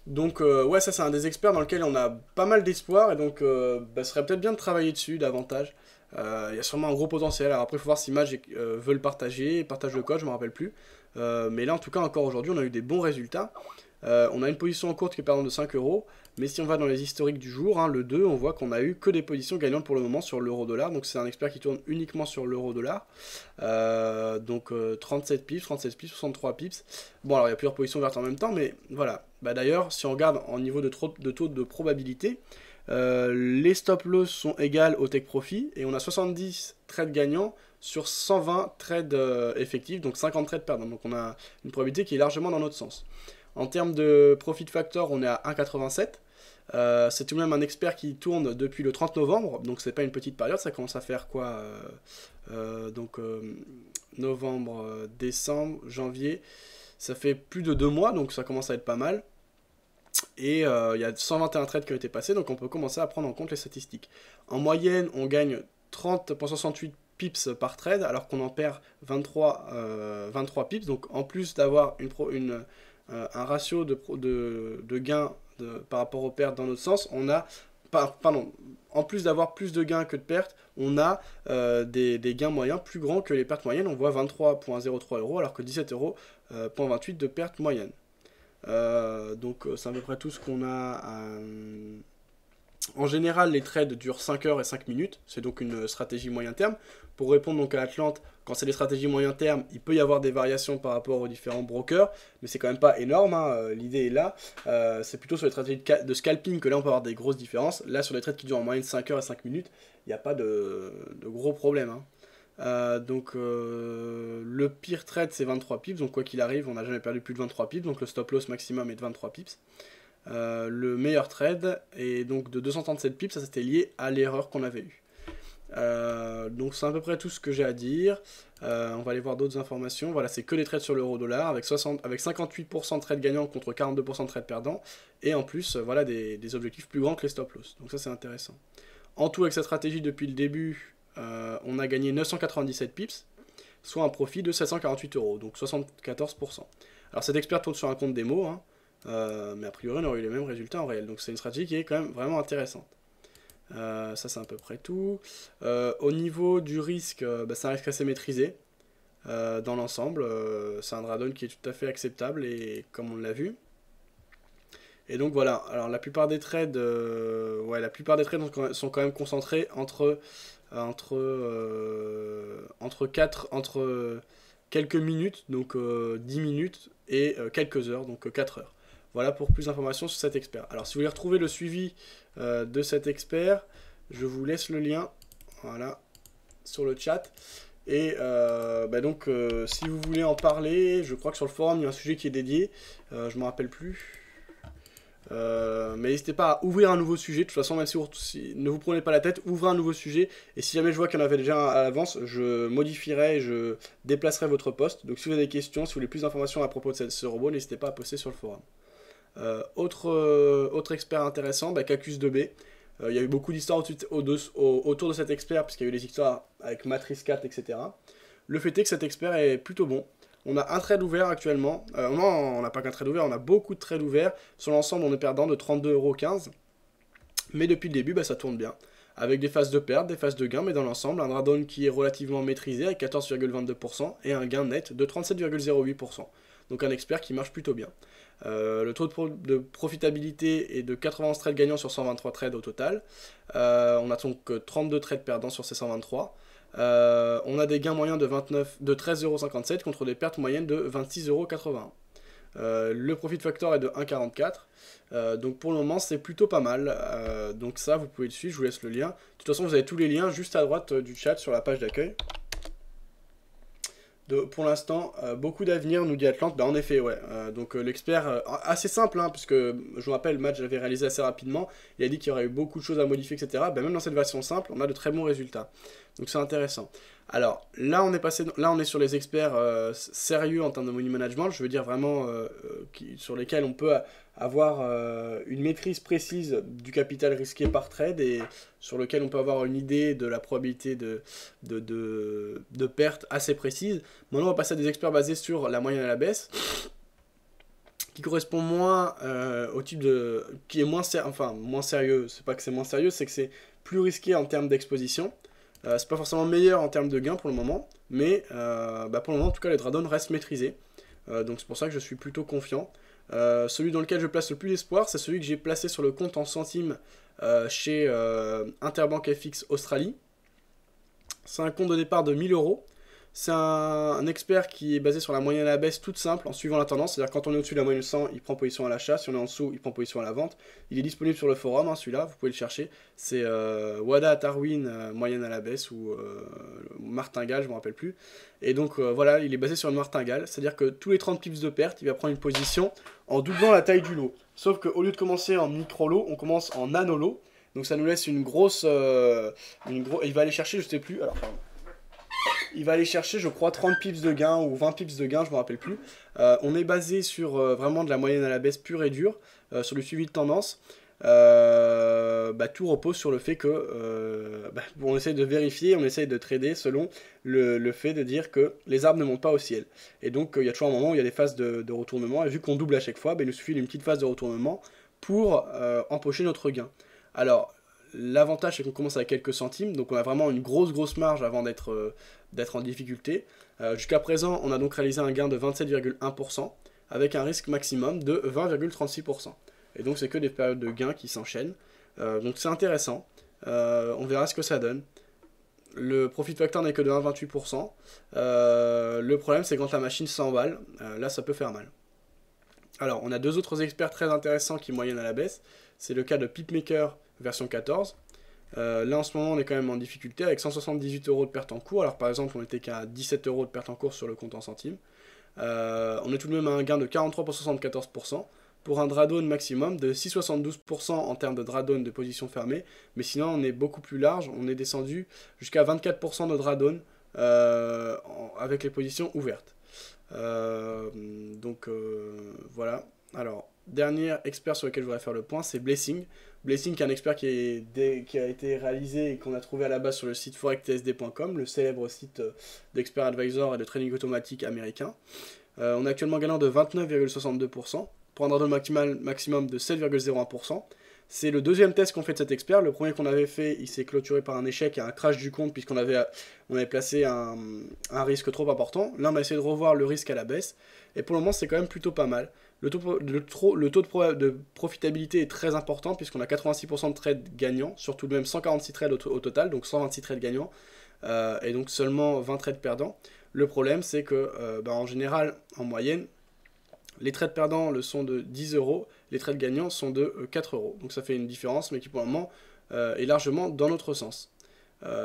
Donc ouais, ça c'est un des experts dans lequel on a pas mal d'espoir et donc ce serait peut-être bien de travailler dessus davantage. Il y a sûrement un gros potentiel. Alors après il faut voir si Madge veut le partager, partage le code, je me rappelle plus. Mais là en tout cas encore aujourd'hui on a eu des bons résultats. On a une position en courte qui est par exemple de 5 euros. Mais si on va dans les historiques du jour, hein, le 2, on voit qu'on a eu que des positions gagnantes pour le moment sur l'euro-dollar. Donc c'est un expert qui tourne uniquement sur l'euro-dollar. 37 pips, 63 pips. Bon alors il y a plusieurs positions vertes en même temps, mais voilà. Bah, d'ailleurs, si on regarde en niveau de taux de probabilité, les stop loss sont égales au take profit. Et on a 70 trades gagnants sur 120 trades effectifs, donc 50 trades perdants. Donc on a une probabilité qui est largement dans notre sens. En termes de profit factor, on est à 1,87. C'est tout de même un expert qui tourne depuis le 30 novembre, donc c'est pas une petite période, ça commence à faire quoi novembre, décembre, janvier, ça fait plus de 2 mois, donc ça commence à être pas mal. Et il y a 121 trades qui ont été passés, donc on peut commencer à prendre en compte les statistiques. En moyenne, on gagne 30,68 pips par trade, alors qu'on en perd 23 pips, donc en plus d'avoir un ratio de gains par rapport aux pertes dans notre sens, on a, en plus d'avoir plus de gains que de pertes, on a des gains moyens plus grands que les pertes moyennes. On voit 23,03 euros alors que 17,28 euros de pertes moyennes. Donc c'est à peu près tout ce qu'on a. En général, les trades durent 5 heures et 5 minutes, c'est donc une stratégie moyen terme. Pour répondre donc à Atlante, quand c'est des stratégies moyen terme, il peut y avoir des variations par rapport aux différents brokers, mais c'est quand même pas énorme, hein. L'idée est là. C'est plutôt sur les stratégies de scalping que là on peut avoir des grosses différences. Là, sur les trades qui durent en moyenne 5 heures et 5 minutes, il n'y a pas de gros problèmes, hein. Le pire trade c'est 23 pips, donc quoi qu'il arrive, on n'a jamais perdu plus de 23 pips, donc le stop loss maximum est de 23 pips. Le meilleur trade est donc de 237 pips, ça c'était lié à l'erreur qu'on avait eue. Donc c'est à peu près tout ce que j'ai à dire. On va aller voir d'autres informations. Voilà, c'est que les trades sur l'euro-dollar avec 58% de trades gagnants contre 42% de trades perdants. Et en plus, voilà des objectifs plus grands que les stop loss. Donc ça c'est intéressant. En tout, avec cette stratégie depuis le début, on a gagné 997 pips, soit un profit de 748 euros, donc 74%. Alors cet expert tourne sur un compte démo, hein. Mais a priori on aurait eu les mêmes résultats en réel, donc c'est une stratégie qui est quand même vraiment intéressante. Ça c'est à peu près tout. Au niveau du risque, c'est un risque assez maîtrisé dans l'ensemble. C'est un drawdown qui est tout à fait acceptable et comme on l'a vu. Et donc voilà, alors la plupart des trades sont quand même concentrés entre entre quelques minutes, donc 10 minutes, et quelques heures, donc 4 heures. Voilà pour plus d'informations sur cet expert. Alors si vous voulez retrouver le suivi de cet expert, je vous laisse le lien, voilà, sur le chat. Et donc si vous voulez en parler, je crois que sur le forum il y a un sujet qui est dédié, je ne me rappelle plus. Mais n'hésitez pas à ouvrir un nouveau sujet. De toute façon, même si ne vous prenez pas la tête, ouvrez un nouveau sujet. Et si jamais je vois qu'il y en avait déjà un à l'avance, je modifierai et je déplacerai votre poste. Donc si vous avez des questions, si vous voulez plus d'informations à propos de ce robot, n'hésitez pas à poster sur le forum. Autre expert intéressant, Cacus2B. Il y a eu beaucoup d'histoires autour de cet expert, puisqu'il y a eu des histoires avec Matrice 4, etc. Le fait est que cet expert est plutôt bon. On a un trade ouvert actuellement. Non, on n'a pas qu'un trade ouvert, on a beaucoup de trades ouverts. Sur l'ensemble, on est perdant de 32,15 €. Mais depuis le début, ça tourne bien. Avec des phases de perte, des phases de gain, mais dans l'ensemble, un drawdown qui est relativement maîtrisé avec 14,22% et un gain net de 37,08%. Donc un expert qui marche plutôt bien. Le taux de profitabilité est de 91 trades gagnants sur 123 trades au total. On a donc 32 trades perdants sur ces 123. On a des gains moyens de 13,57 € contre des pertes moyennes de 26,81 €. Le profit factor est de 1,44. Donc pour le moment c'est plutôt pas mal. Donc ça vous pouvez le suivre, je vous laisse le lien. De toute façon vous avez tous les liens juste à droite du chat sur la page d'accueil. Pour l'instant, beaucoup d'avenir, nous dit Atlante. En effet, ouais. Donc l'expert, assez simple, puisque je vous rappelle, le match j'avais réalisé assez rapidement. Il a dit qu'il y aurait eu beaucoup de choses à modifier, etc. Même dans cette version simple, on a de très bons résultats. Donc c'est intéressant. Alors là, on est sur les experts sérieux en termes de money management. Je veux dire vraiment sur lesquels on peut avoir une maîtrise précise du capital risqué par trade et sur lequel on peut avoir une idée de la probabilité de perte assez précise. Maintenant, on va passer à des experts basés sur la moyenne à la baisse, qui correspond moins au type de... qui est moins sérieux. C'est pas que c'est moins sérieux, c'est que c'est plus risqué en termes d'exposition. C'est pas forcément meilleur en termes de gains pour le moment, mais pour le moment, en tout cas, les drawdowns restent maîtrisés. Donc c'est pour ça que je suis plutôt confiant. Celui dans lequel je place le plus d'espoir, c'est celui que j'ai placé sur le compte en centimes chez Interbank FX Australie. C'est un compte de départ de 1000 €. C'est un expert qui est basé sur la moyenne à la baisse toute simple en suivant la tendance. C'est-à-dire quand on est au-dessus de la moyenne 100, il prend position à l'achat. Si on est en dessous, il prend position à la vente. Il est disponible sur le forum, celui-là, vous pouvez le chercher. C'est Wada Tarwin, moyenne à la baisse, ou martingale, je ne me rappelle plus. Et donc voilà, il est basé sur une martingale. C'est-à-dire que tous les 30 pips de perte, il va prendre une position en doublant la taille du lot. Sauf qu'au lieu de commencer en micro-lot, on commence en nano-lot. Donc ça nous laisse une grosse... il va aller chercher, je sais plus... Alors, pardon. Il va aller chercher, je crois, 30 pips de gain ou 20 pips de gain, je ne me rappelle plus. On est basé sur vraiment de la moyenne à la baisse pure et dure, sur le suivi de tendance. Tout repose sur le fait que on essaye de vérifier, on essaye de trader selon le fait de dire que les arbres ne montent pas au ciel. Et donc il y a toujours un moment où il y a des phases de retournement, et vu qu'on double à chaque fois, il nous suffit d'une petite phase de retournement pour empocher notre gain. Alors, l'avantage c'est qu'on commence avec quelques centimes, donc on a vraiment une grosse marge avant d'être en difficulté. Jusqu'à présent, on a donc réalisé un gain de 27,1% avec un risque maximum de 20,36%. Et donc c'est que des périodes de gains qui s'enchaînent. Donc c'est intéressant. On verra ce que ça donne. Le profit factor n'est que de 1,28%. Le problème c'est quand la machine s'emballe, là ça peut faire mal. Alors on a deux autres experts très intéressants qui moyennent à la baisse. C'est le cas de Pipmaker version 14. Là en ce moment on est quand même en difficulté avec 178 € de perte en cours. Alors par exemple on n'était qu'à 17 € de perte en cours sur le compte en centimes. On est tout de même à un gain de 43,74% pour un drawdown maximum de 6,72% en termes de drawdown de position fermée. Mais sinon on est beaucoup plus large, on est descendu jusqu'à 24% de drawdown avec les positions ouvertes. Voilà. Alors, dernier expert sur lequel je voudrais faire le point, c'est Blessing. Blessing, qui est un expert qui a été réalisé et qu'on a trouvé à la base sur le site forextsd.com, le célèbre site d'expert advisor et de trading automatique américain. On est actuellement gagnant de 29,62%, pour un drawdown maximum de 7,01%. C'est le deuxième test qu'on fait de cet expert. Le premier qu'on avait fait, il s'est clôturé par un échec et un crash du compte puisqu'on avait placé un risque trop important. Là, on a essayé de revoir le risque à la baisse. Et pour le moment, c'est quand même plutôt pas mal. Le taux de profitabilité est très important puisqu'on a 86% de trades gagnants, sur tout de même 146 trades au total, donc 126 trades gagnants, et donc seulement 20 trades perdants. Le problème, c'est que en général, en moyenne, les trades perdants le sont de 10 euros, les trades gagnants sont de 4 euros. Donc ça fait une différence, mais qui pour le moment est largement dans notre sens.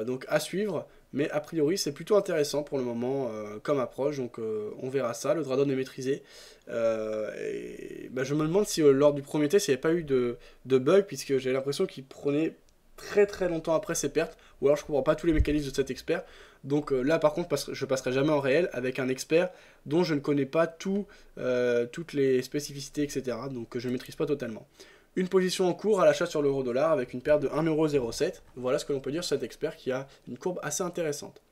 Donc à suivre, mais a priori c'est plutôt intéressant pour le moment comme approche, donc on verra ça. Le Dradon est maîtrisé. Je me demande si lors du premier test il n'y avait pas eu de bug, puisque j'ai l'impression qu'il prenait très très longtemps après ses pertes, ou alors je comprends pas tous les mécanismes de cet expert. Donc là par contre je passerai jamais en réel avec un expert dont je ne connais pas toutes les spécificités, etc. Donc je ne maîtrise pas totalement. Une position en cours à l'achat sur l'euro-dollar avec une perte de 1,07€. Voilà ce que l'on peut dire sur cet expert qui a une courbe assez intéressante.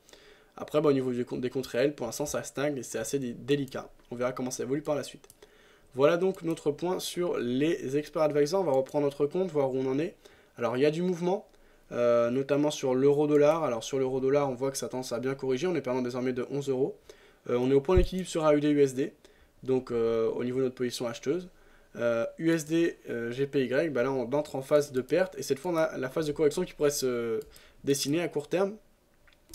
Après, au niveau des comptes réels, pour l'instant ça stagne et c'est assez délicat. On verra comment ça évolue par la suite. Voilà donc notre point sur les experts advisors. On va reprendre notre compte, voir où on en est. Alors il y a du mouvement, notamment sur l'euro-dollar. Alors sur l'euro-dollar, on voit que ça tendance à bien corriger. On est perdant désormais de 11 euros. On est au point d'équilibre sur AUD-USD, donc au niveau de notre position acheteuse. USD GPY, là on entre en phase de perte et cette fois on a la phase de correction qui pourrait se dessiner à court terme,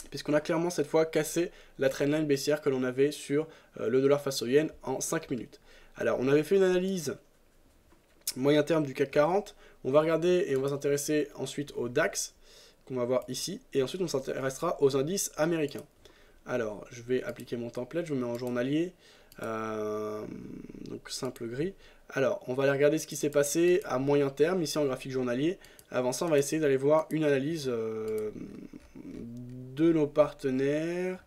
puisqu'on a clairement cette fois cassé la trendline baissière que l'on avait sur le dollar face au yen en 5 minutes. Alors on avait fait une analyse moyen terme du CAC 40, on va regarder et on va s'intéresser ensuite au DAX qu'on va voir ici, et ensuite on s'intéressera aux indices américains. Alors je vais appliquer mon template, je me mets en journalier, donc simple gris. Alors on va aller regarder ce qui s'est passé à moyen terme ici en graphique journalier. Avant ça on va essayer d'aller voir une analyse de nos partenaires.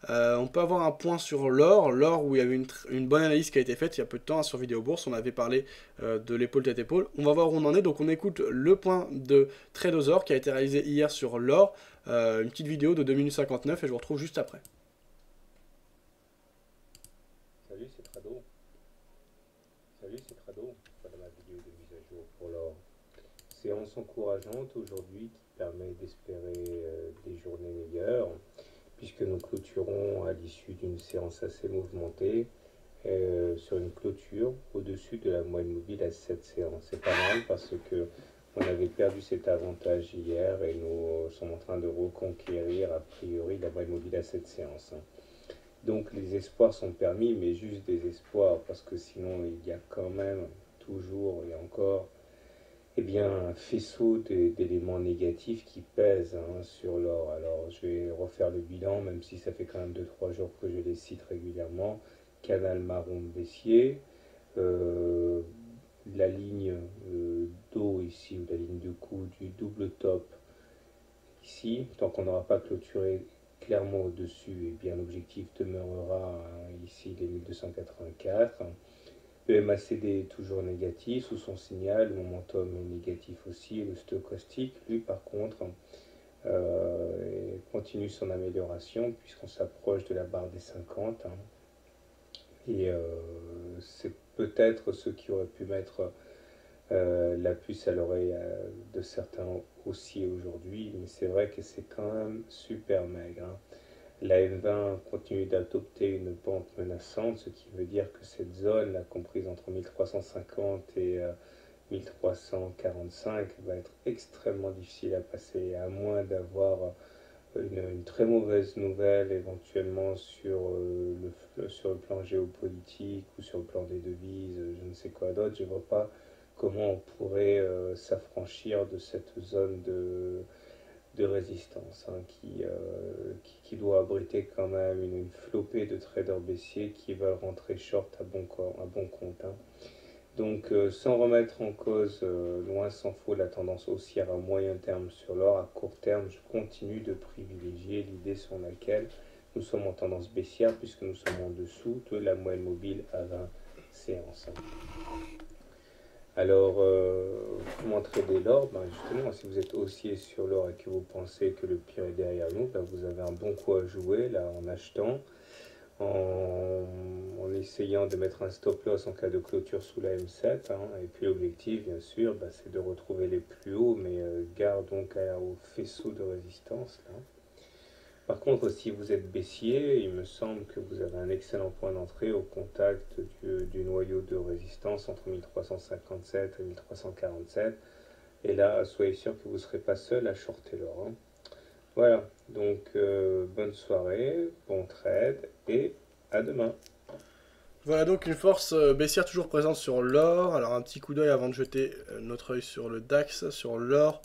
On peut avoir un point sur l'or où il y avait une bonne analyse qui a été faite il y a peu de temps sur Vidéo Bourse. On avait parlé de l'épaule tête épaule. On va voir où on en est, donc on écoute le point de Tradeosor qui a été réalisé hier sur l'or, une petite vidéo de 2 minutes 59 et je vous retrouve juste après. Salut, c'est Trado. Salut, c'est Trado. Voilà ma vidéo de mise à jour pour l'or. Séance encourageante aujourd'hui qui permet d'espérer des journées meilleures, puisque nous clôturons à l'issue d'une séance assez mouvementée sur une clôture au-dessus de la moyenne mobile à 7 séances. C'est pas mal parce que on avait perdu cet avantage hier et nous sommes en train de reconquérir a priori la moyenne mobile à 7 séances. Donc les espoirs sont permis, mais juste des espoirs, parce que sinon il y a quand même toujours et encore un faisceau d'éléments négatifs qui pèsent sur l'or. Alors je vais refaire le bilan, même si ça fait quand même 2-3 jours que je les cite régulièrement. Canal marron baissier, la ligne d'eau ici, ou la ligne de coup du double top ici, tant qu'on n'aura pas clôturé clairement au-dessus, l'objectif demeurera ici les 1284. Le MACD est toujours négatif sous son signal, le momentum est négatif aussi, et le stochastique, lui par contre, continue son amélioration puisqu'on s'approche de la barre des 50. C'est peut-être ce qui aurait pu mettre la puce à l'oreille de certains aussi aujourd'hui, mais c'est vrai que c'est quand même super maigre. La M20 continue d'adopter une pente menaçante, ce qui veut dire que cette zone, là, comprise entre 1350 et 1345, va être extrêmement difficile à passer, à moins d'avoir une très mauvaise nouvelle éventuellement sur le plan géopolitique ou sur le plan des devises, je ne sais quoi d'autre. Je ne vois pas comment on pourrait s'affranchir de cette zone de résistance qui doit abriter quand même une flopée de traders baissiers qui veulent rentrer short à bon compte. Donc sans remettre en cause, loin s'en faut, la tendance haussière à moyen terme sur l'or, à court terme je continue de privilégier l'idée sur laquelle nous sommes en tendance baissière puisque nous sommes en dessous de la moyenne mobile à 20 séances. Alors, comment trader l'or? Justement, si vous êtes haussier sur l'or et que vous pensez que le pire est derrière nous, vous avez un bon coup à jouer là en achetant, en essayant de mettre un stop loss en cas de clôture sous la M7. Et puis l'objectif, bien sûr, c'est de retrouver les plus hauts, mais garde donc au faisceau de résistance là. Par contre, si vous êtes baissier, il me semble que vous avez un excellent point d'entrée au contact du noyau de résistance entre 1357 et 1347. Et là, soyez sûr que vous ne serez pas seul à shorter l'or. Hein. Voilà, donc bonne soirée, bon trade et à demain. Voilà donc une force baissière toujours présente sur l'or. Alors un petit coup d'œil avant de jeter notre œil sur le DAX, sur l'or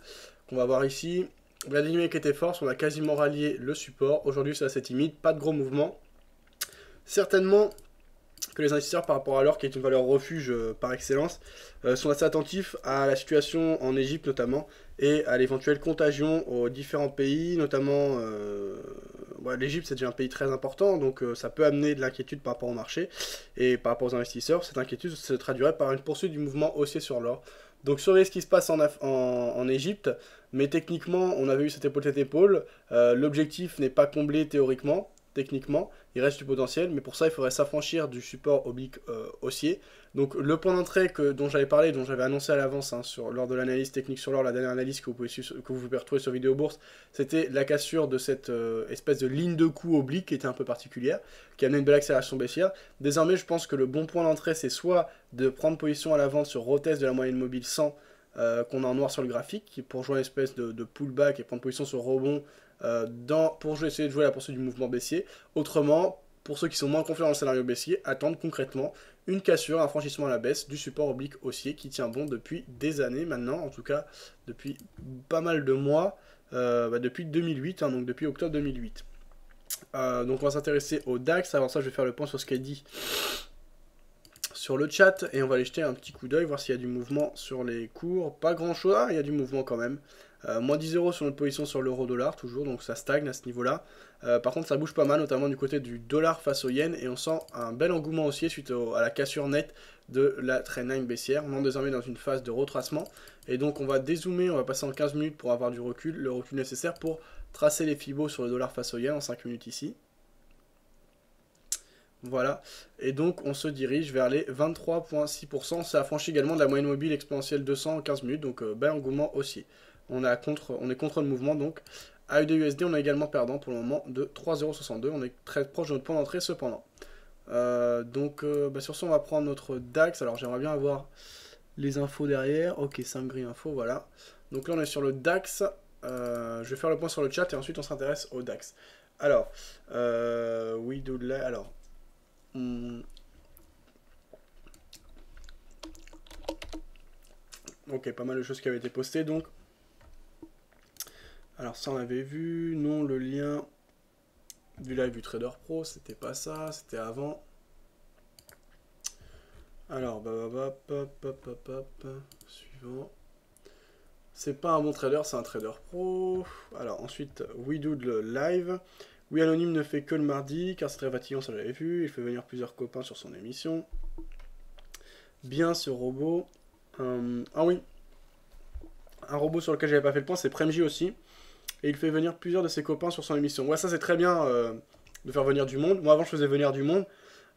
qu'on va voir ici. La dynamique était forte, on a quasiment rallié le support. Aujourd'hui c'est assez timide, pas de gros mouvements. Certainement que les investisseurs par rapport à l'or, qui est une valeur refuge par excellence, sont assez attentifs à la situation en Égypte notamment, et à l'éventuelle contagion aux différents pays, notamment l'Égypte c'est déjà un pays très important, donc ça peut amener de l'inquiétude par rapport au marché, et par rapport aux investisseurs, cette inquiétude se traduirait par une poursuite du mouvement haussier sur l'or. Donc surveillez ce qui se passe en Égypte, mais techniquement on avait eu cette épaule-tête-épaule, l'objectif n'est pas comblé théoriquement, techniquement, il reste du potentiel, mais pour ça il faudrait s'affranchir du support oblique haussier. Donc le point d'entrée dont j'avais parlé, dont j'avais annoncé à l'avance lors de l'analyse technique sur l'or, la dernière analyse que vous pouvez retrouver sur Vidéo Bourse, c'était la cassure de cette espèce de ligne de coup oblique qui était un peu particulière, qui amenait une belle accélération baissière. Désormais je pense que le bon point d'entrée c'est soit de prendre position à la vente sur retest de la moyenne mobile 100 qu'on a en noir sur le graphique, pour jouer une espèce de pullback et prendre position sur rebond pour essayer de jouer la poursuite du mouvement baissier. Autrement, pour ceux qui sont moins confiants dans le scénario baissier, attendre concrètement une cassure, un franchissement à la baisse du support oblique haussier qui tient bon depuis des années maintenant, en tout cas depuis pas mal de mois, depuis 2008, donc depuis octobre 2008. Donc on va s'intéresser au DAX. Avant ça je vais faire le point sur ce qu'elle dit sur le chat et on va aller jeter un petit coup d'œil, voir s'il y a du mouvement sur les cours. Pas grand chose, il y a du mouvement quand même. Moins 10 € sur notre position sur l'euro-dollar, toujours, donc ça stagne à ce niveau-là. Par contre, ça bouge pas mal, notamment du côté du dollar face au yen, et on sent un bel engouement haussier suite à la cassure nette de la trendline baissière. On est désormais dans une phase de retracement, et donc on va dézoomer, on va passer en 15 minutes pour avoir du recul, le recul nécessaire pour tracer les fibos sur le dollar face au yen en 5 minutes ici. Voilà, et donc on se dirige vers les 23,6%, ça affranchit également de la moyenne mobile exponentielle 200 en 15 minutes, donc bel engouement haussier. On est contre le mouvement, donc AUD-USD, on est également perdant pour le moment de 3,062, on est très proche de notre point d'entrée cependant. Sur ce, on va prendre notre DAX, alors j'aimerais bien avoir les infos derrière, ok, 5 grilles infos, voilà. Donc là on est sur le DAX, je vais faire le point sur le chat et ensuite on s'intéresse au DAX. Alors, oui, Doudley, alors... Ok, pas mal de choses qui avaient été postées, donc... Alors ça on avait vu, non, le lien du live du Trader Pro, c'était pas ça, c'était avant. Alors, suivant. C'est pas un bon trader, c'est un trader pro. Alors ensuite, WeDoodle live. Oui, Anonyme ne fait que le mardi, car c'est très fatigant, ça j'avais vu. Il fait venir plusieurs copains sur son émission. Bien ce robot. Ah oui, un robot sur lequel j'avais pas fait le point, c'est PremJ aussi. Et il fait venir plusieurs de ses copains sur son émission. Ouais, ça c'est très bien de faire venir du monde. Moi avant je faisais venir du monde.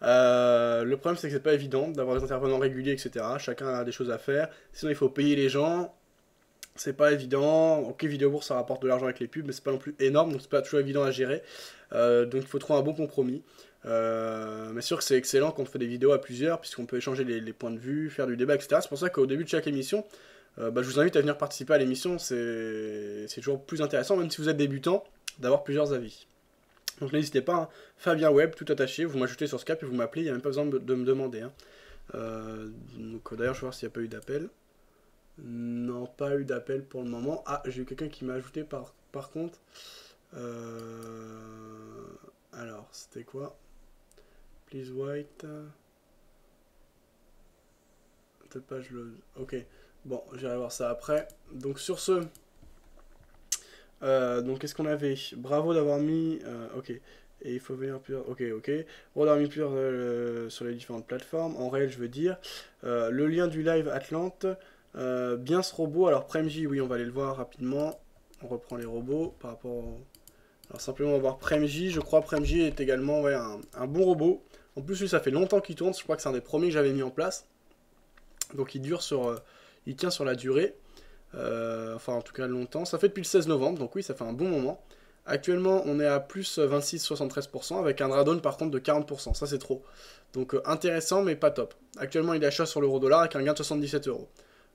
Le problème c'est que c'est pas évident d'avoir des intervenants réguliers, etc. Chacun a des choses à faire. Sinon il faut payer les gens. C'est pas évident. Ok, Vidéo Bourse ça rapporte de l'argent avec les pubs, mais c'est pas non plus énorme, donc c'est pas toujours évident à gérer. Donc il faut trouver un bon compromis. Mais sûr que c'est excellent quand on fait des vidéos à plusieurs, puisqu'on peut échanger les points de vue, faire du débat, etc. C'est pour ça qu'au début de chaque émission, je vous invite à venir participer à l'émission, c'est toujours plus intéressant, même si vous êtes débutant, d'avoir plusieurs avis. Donc n'hésitez pas, hein. Fabien Web, tout attaché, vous m'ajoutez sur Skype et vous m'appelez, il n'y a même pas besoin de me demander. Hein. D'ailleurs, je vais voir s'il n'y a pas eu d'appel. Non, pas eu d'appel pour le moment. Ah, j'ai eu quelqu'un qui m'a ajouté par contre. Alors, c'était quoi? Please wait. Peut-être pas, je le... Ok. Bon, j'irai voir ça après. Donc sur ce, donc qu'est-ce qu'on avait? Bravo d'avoir mis, ok. Et il faut venir plus, ok. Bravo d'avoir mis plus sur les différentes plateformes. En réel, je veux dire. Le lien du live Atlante. Bien ce robot. Alors PremJ, oui, on va aller le voir rapidement. On reprend les robots par rapport au... Alors simplement, on va voir PremJ. Je crois PremJ est également un bon robot. En plus, lui, ça fait longtemps qu'il tourne. Je crois que c'est un des premiers que j'avais mis en place. Donc il dure sur... il tient sur la durée, enfin en tout cas longtemps, ça fait depuis le 16 novembre, donc oui ça fait un bon moment. Actuellement, on est à plus 26,73% avec un drawdown par contre de 40%. Ça, c'est trop. Donc intéressant, mais pas top. Actuellement, il achète sur l'euro-dollar avec un gain de 77 euros.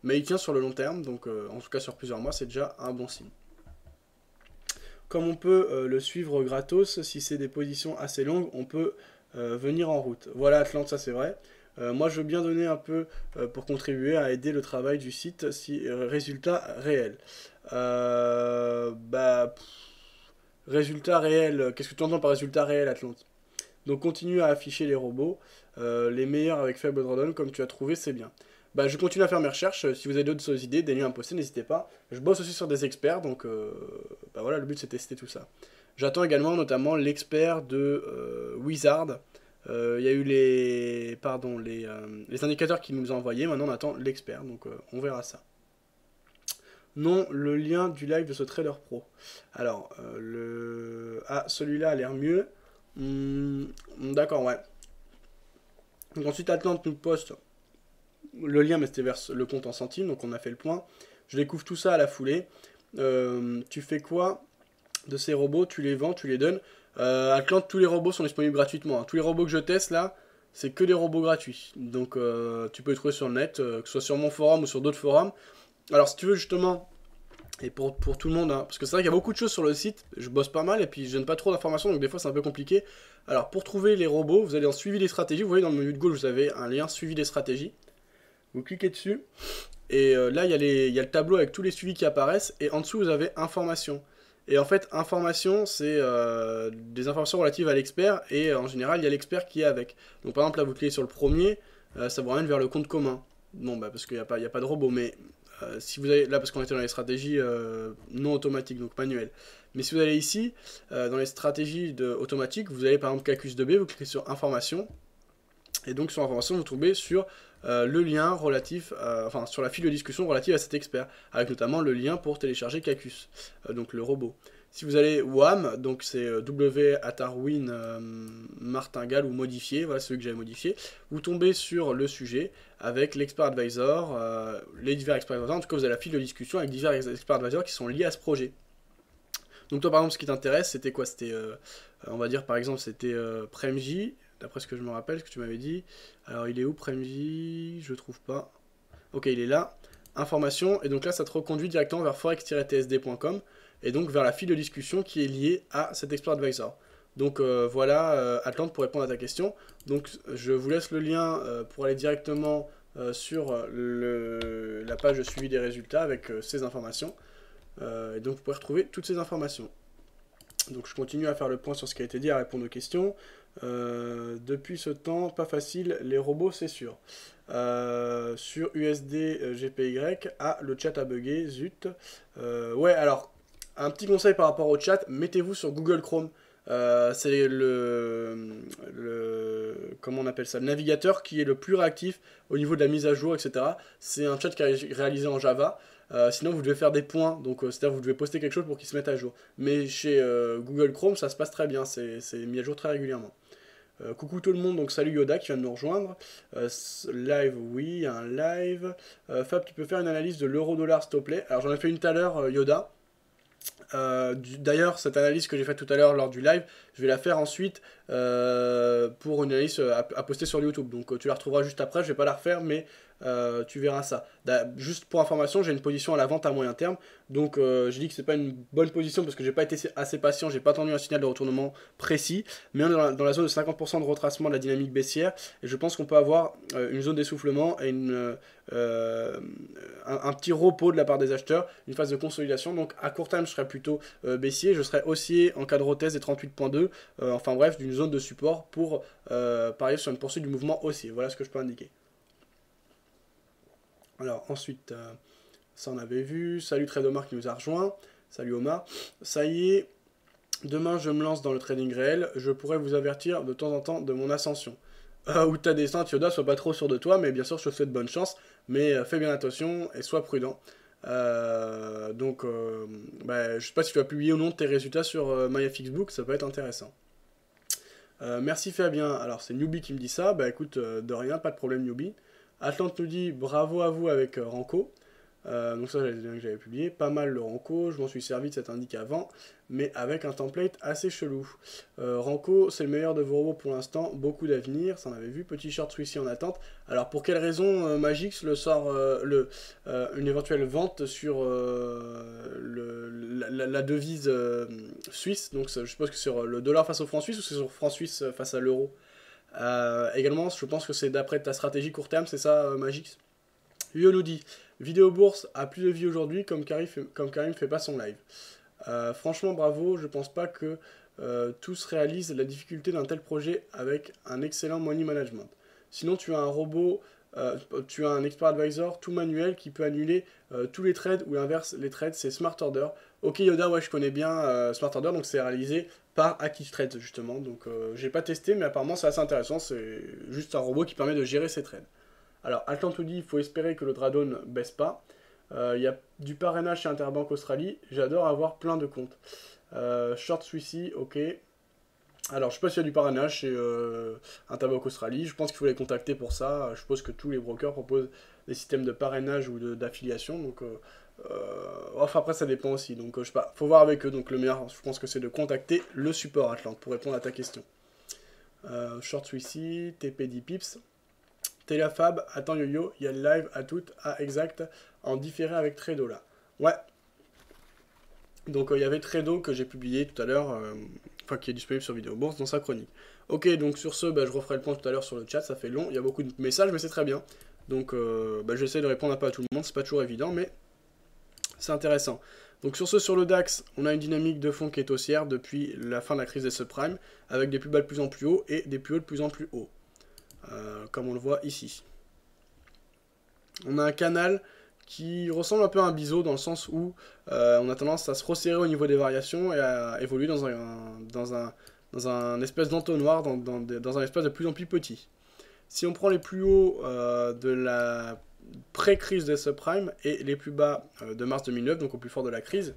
Mais il tient sur le long terme, donc en tout cas sur plusieurs mois, c'est déjà un bon signe. Comme on peut le suivre gratos, si c'est des positions assez longues, on peut venir en route. Voilà Atlante, ça c'est vrai. Moi je veux bien donner un peu pour contribuer à aider le travail du site si résultat réel. Résultat réel, qu'est-ce que tu entends par résultat réel Atlante? Donc continue à afficher les robots, les meilleurs avec faible drawdown comme tu as trouvé, c'est bien. Je continue à faire mes recherches, si vous avez d'autres idées, des liens à me poster, n'hésitez pas. Je bosse aussi sur des experts, donc voilà, le but c'est de tester tout ça. J'attends également notamment l'expert de Wizard. Il y a eu les indicateurs qu'il nous a envoyés, maintenant on attend l'expert, donc on verra ça. Non, le lien du live de ce trader pro. Alors, celui-là a l'air mieux. D'accord, ouais. Donc ensuite, Atlante nous poste le lien, mais c'était vers le compte en centimes, donc on a fait le point. Je découvre tout ça à la foulée. Tu fais quoi de ces robots? Tu les vends, tu les donnes. Atlante, tous les robots sont disponibles gratuitement. Hein. Tous les robots que je teste là, c'est que des robots gratuits. Donc tu peux les trouver sur le net, que ce soit sur mon forum ou sur d'autres forums. Alors si tu veux justement, et pour tout le monde, hein, parce que c'est vrai qu'il y a beaucoup de choses sur le site, je bosse pas mal et puis je donne pas trop d'informations, donc des fois c'est un peu compliqué. Alors pour trouver les robots, vous allez dans suivi des stratégies, vous voyez dans le menu de gauche vous avez un lien suivi des stratégies. Vous cliquez dessus, et là il y a le tableau avec tous les suivis qui apparaissent, et en dessous vous avez informations. Et en fait, information, c'est des informations relatives à l'expert, et en général, il y a l'expert qui est avec. Donc par exemple, là, vous cliquez sur le premier, ça vous ramène vers le compte commun. Bon, parce qu'il n'y a pas de robot, mais si vous allez, là, parce qu'on était dans les stratégies non automatiques, donc manuelles. Mais si vous allez ici, dans les stratégies automatiques, vous allez par exemple Cacus2B, vous cliquez sur information, et donc sur information, vous tombez sur le lien relatif, sur la file de discussion relative à cet expert, avec notamment le lien pour télécharger Cacus, donc le robot. Si vous allez WAM, donc c'est W-Atarwin Martingale ou modifié, voilà celui que j'avais modifié, vous tombez sur le sujet avec l'expert advisor, les divers experts advisors, en tout cas vous avez la file de discussion avec divers experts advisors qui sont liés à ce projet. Donc toi par exemple ce qui t'intéresse c'était quoi? C'était, on va dire par exemple c'était PremJ, d'après ce que je me rappelle, ce que tu m'avais dit. Alors il est où PremJ? Je trouve pas. Ok, il est là. Information, et donc là ça te reconduit directement vers forex-tsd.com et donc vers la file de discussion qui est liée à cet expert advisor. Donc voilà Atlante pour répondre à ta question. Donc je vous laisse le lien pour aller directement sur la page de suivi des résultats avec ces informations. Et donc vous pouvez retrouver toutes ces informations. Donc je continue à faire le point sur ce qui a été dit, à répondre aux questions. Depuis ce temps, pas facile, les robots c'est sûr. Sur USD GPY, le chat a bugué, zut. Ouais, alors, un petit conseil par rapport au chat, mettez-vous sur Google Chrome. C'est comment on appelle ça, le navigateur qui est le plus réactif au niveau de la mise à jour, etc. C'est un chat qui est réalisé en Java. Sinon vous devez faire des points, donc c'est-à-dire vous devez poster quelque chose pour qu'il se mette à jour. Mais chez Google Chrome ça se passe très bien, c'est mis à jour très régulièrement. Coucou tout le monde, donc salut Yoda qui vient de nous rejoindre. Live, oui, un live. Fab, tu peux faire une analyse de l'euro-dollar s'il te plaît? Alors j'en ai fait une tout à l'heure, Yoda. D'ailleurs, cette analyse que j'ai faite tout à l'heure lors du live, je vais la faire ensuite pour une analyse à poster sur YouTube. Donc tu la retrouveras juste après, je vais pas la refaire, mais tu verras ça. Juste pour information, j'ai une position à la vente à moyen terme. Donc j'ai dit que c'est pas une bonne position parce que j'ai pas été assez patient, j'ai pas attendu un signal de retournement précis. Mais on est dans la zone de 50% de retracement de la dynamique baissière. Et je pense qu'on peut avoir une zone d'essoufflement et un petit repos de la part des acheteurs, une phase de consolidation. Donc à court terme, je serais plutôt baissier. Je serais haussier en cas de retest des 38.2. Enfin bref, d'une zone de support pour parier sur une poursuite du mouvement haussier. Voilà ce que je peux indiquer. Alors ensuite, ça on avait vu. Salut Tradomar qui nous a rejoint. Salut Omar. Ça y est, demain je me lance dans le trading réel. Je pourrais vous avertir de temps en temps de mon ascension. Ou ta descente, Yoda, sois pas trop sûr de toi, mais bien sûr je te souhaite bonne chance. Mais fais bien attention et sois prudent. Je sais pas si tu vas publier ou non tes résultats sur MyFXBook, ça peut être intéressant. Merci Fabien. Alors c'est Newbie qui me dit ça. Bah écoute, de rien, pas de problème Newbie. Atlante nous dit bravo à vous avec Ranco. Donc ça, les liens que j'avais publiés. Pas mal le Ranco, je m'en suis servi de cet indice avant, mais avec un template assez chelou. Ranco, c'est le meilleur de vos robots pour l'instant, beaucoup d'avenir, ça en avait vu. Petit short Swissy en attente. Alors pour quelle raison Magix le sort une éventuelle vente sur la devise suisse, donc je suppose que sur le dollar face au franc suisse ou c'est sur le franc suisse face à l'euro. Également, je pense que c'est d'après ta stratégie court terme, c'est ça Magix. Yo nous dit, vidéo bourse a plus de vie aujourd'hui comme Karim fait pas son live. Franchement bravo, je pense pas que tous réalisent la difficulté d'un tel projet avec un excellent money management. Sinon tu as un robot, tu as un expert advisor tout manuel qui peut annuler tous les trades ou inverse les trades, c'est Smart Order. Ok Yoda, ouais je connais bien Smart Order, donc c'est réalisé par Active Trades justement, donc j'ai pas testé mais apparemment c'est assez intéressant, c'est juste un robot qui permet de gérer ses trades. Alors, Altantou dit, il faut espérer que le Dradon ne baisse pas. Il y a du parrainage chez Interbank Australie. J'adore avoir plein de comptes. Short Swissy, ok. Alors, je sais pas s'il y a du parrainage chez Interbank Australie. Je pense qu'il faut les contacter pour ça. Je suppose que tous les brokers proposent des systèmes de parrainage ou d'affiliation. Donc, enfin, après, ça dépend aussi. Donc, je sais pas. Faut voir avec eux. Donc, le meilleur, je pense que c'est de contacter le support Atlante pour répondre à ta question. Short Swissy, TP10 pips. Télafab, attends yo-yo, il y a le live à toutes, exact, en différé avec Tredo là. Ouais. Donc il y avait Tredo que j'ai publié tout à l'heure, enfin qui est disponible sur Vidéo Bourse dans sa chronique. Ok, donc sur ce, je referai le point tout à l'heure sur le chat, ça fait long, il y a beaucoup de messages, mais c'est très bien. Donc j'essaie de répondre un peu à tout le monde, c'est pas toujours évident, mais c'est intéressant. Donc sur ce, sur le DAX, on a une dynamique de fond qui est haussière depuis la fin de la crise des subprimes, avec des plus bas de plus en plus haut et des plus hauts de plus en plus haut. Comme on le voit ici. On a un canal qui ressemble un peu à un biseau dans le sens où on a tendance à se resserrer au niveau des variations et à évoluer dans un espèce d'entonnoir, dans un espace de plus en plus petit. Si on prend les plus hauts de la pré-crise des subprimes et les plus bas de mars 2009, donc au plus fort de la crise,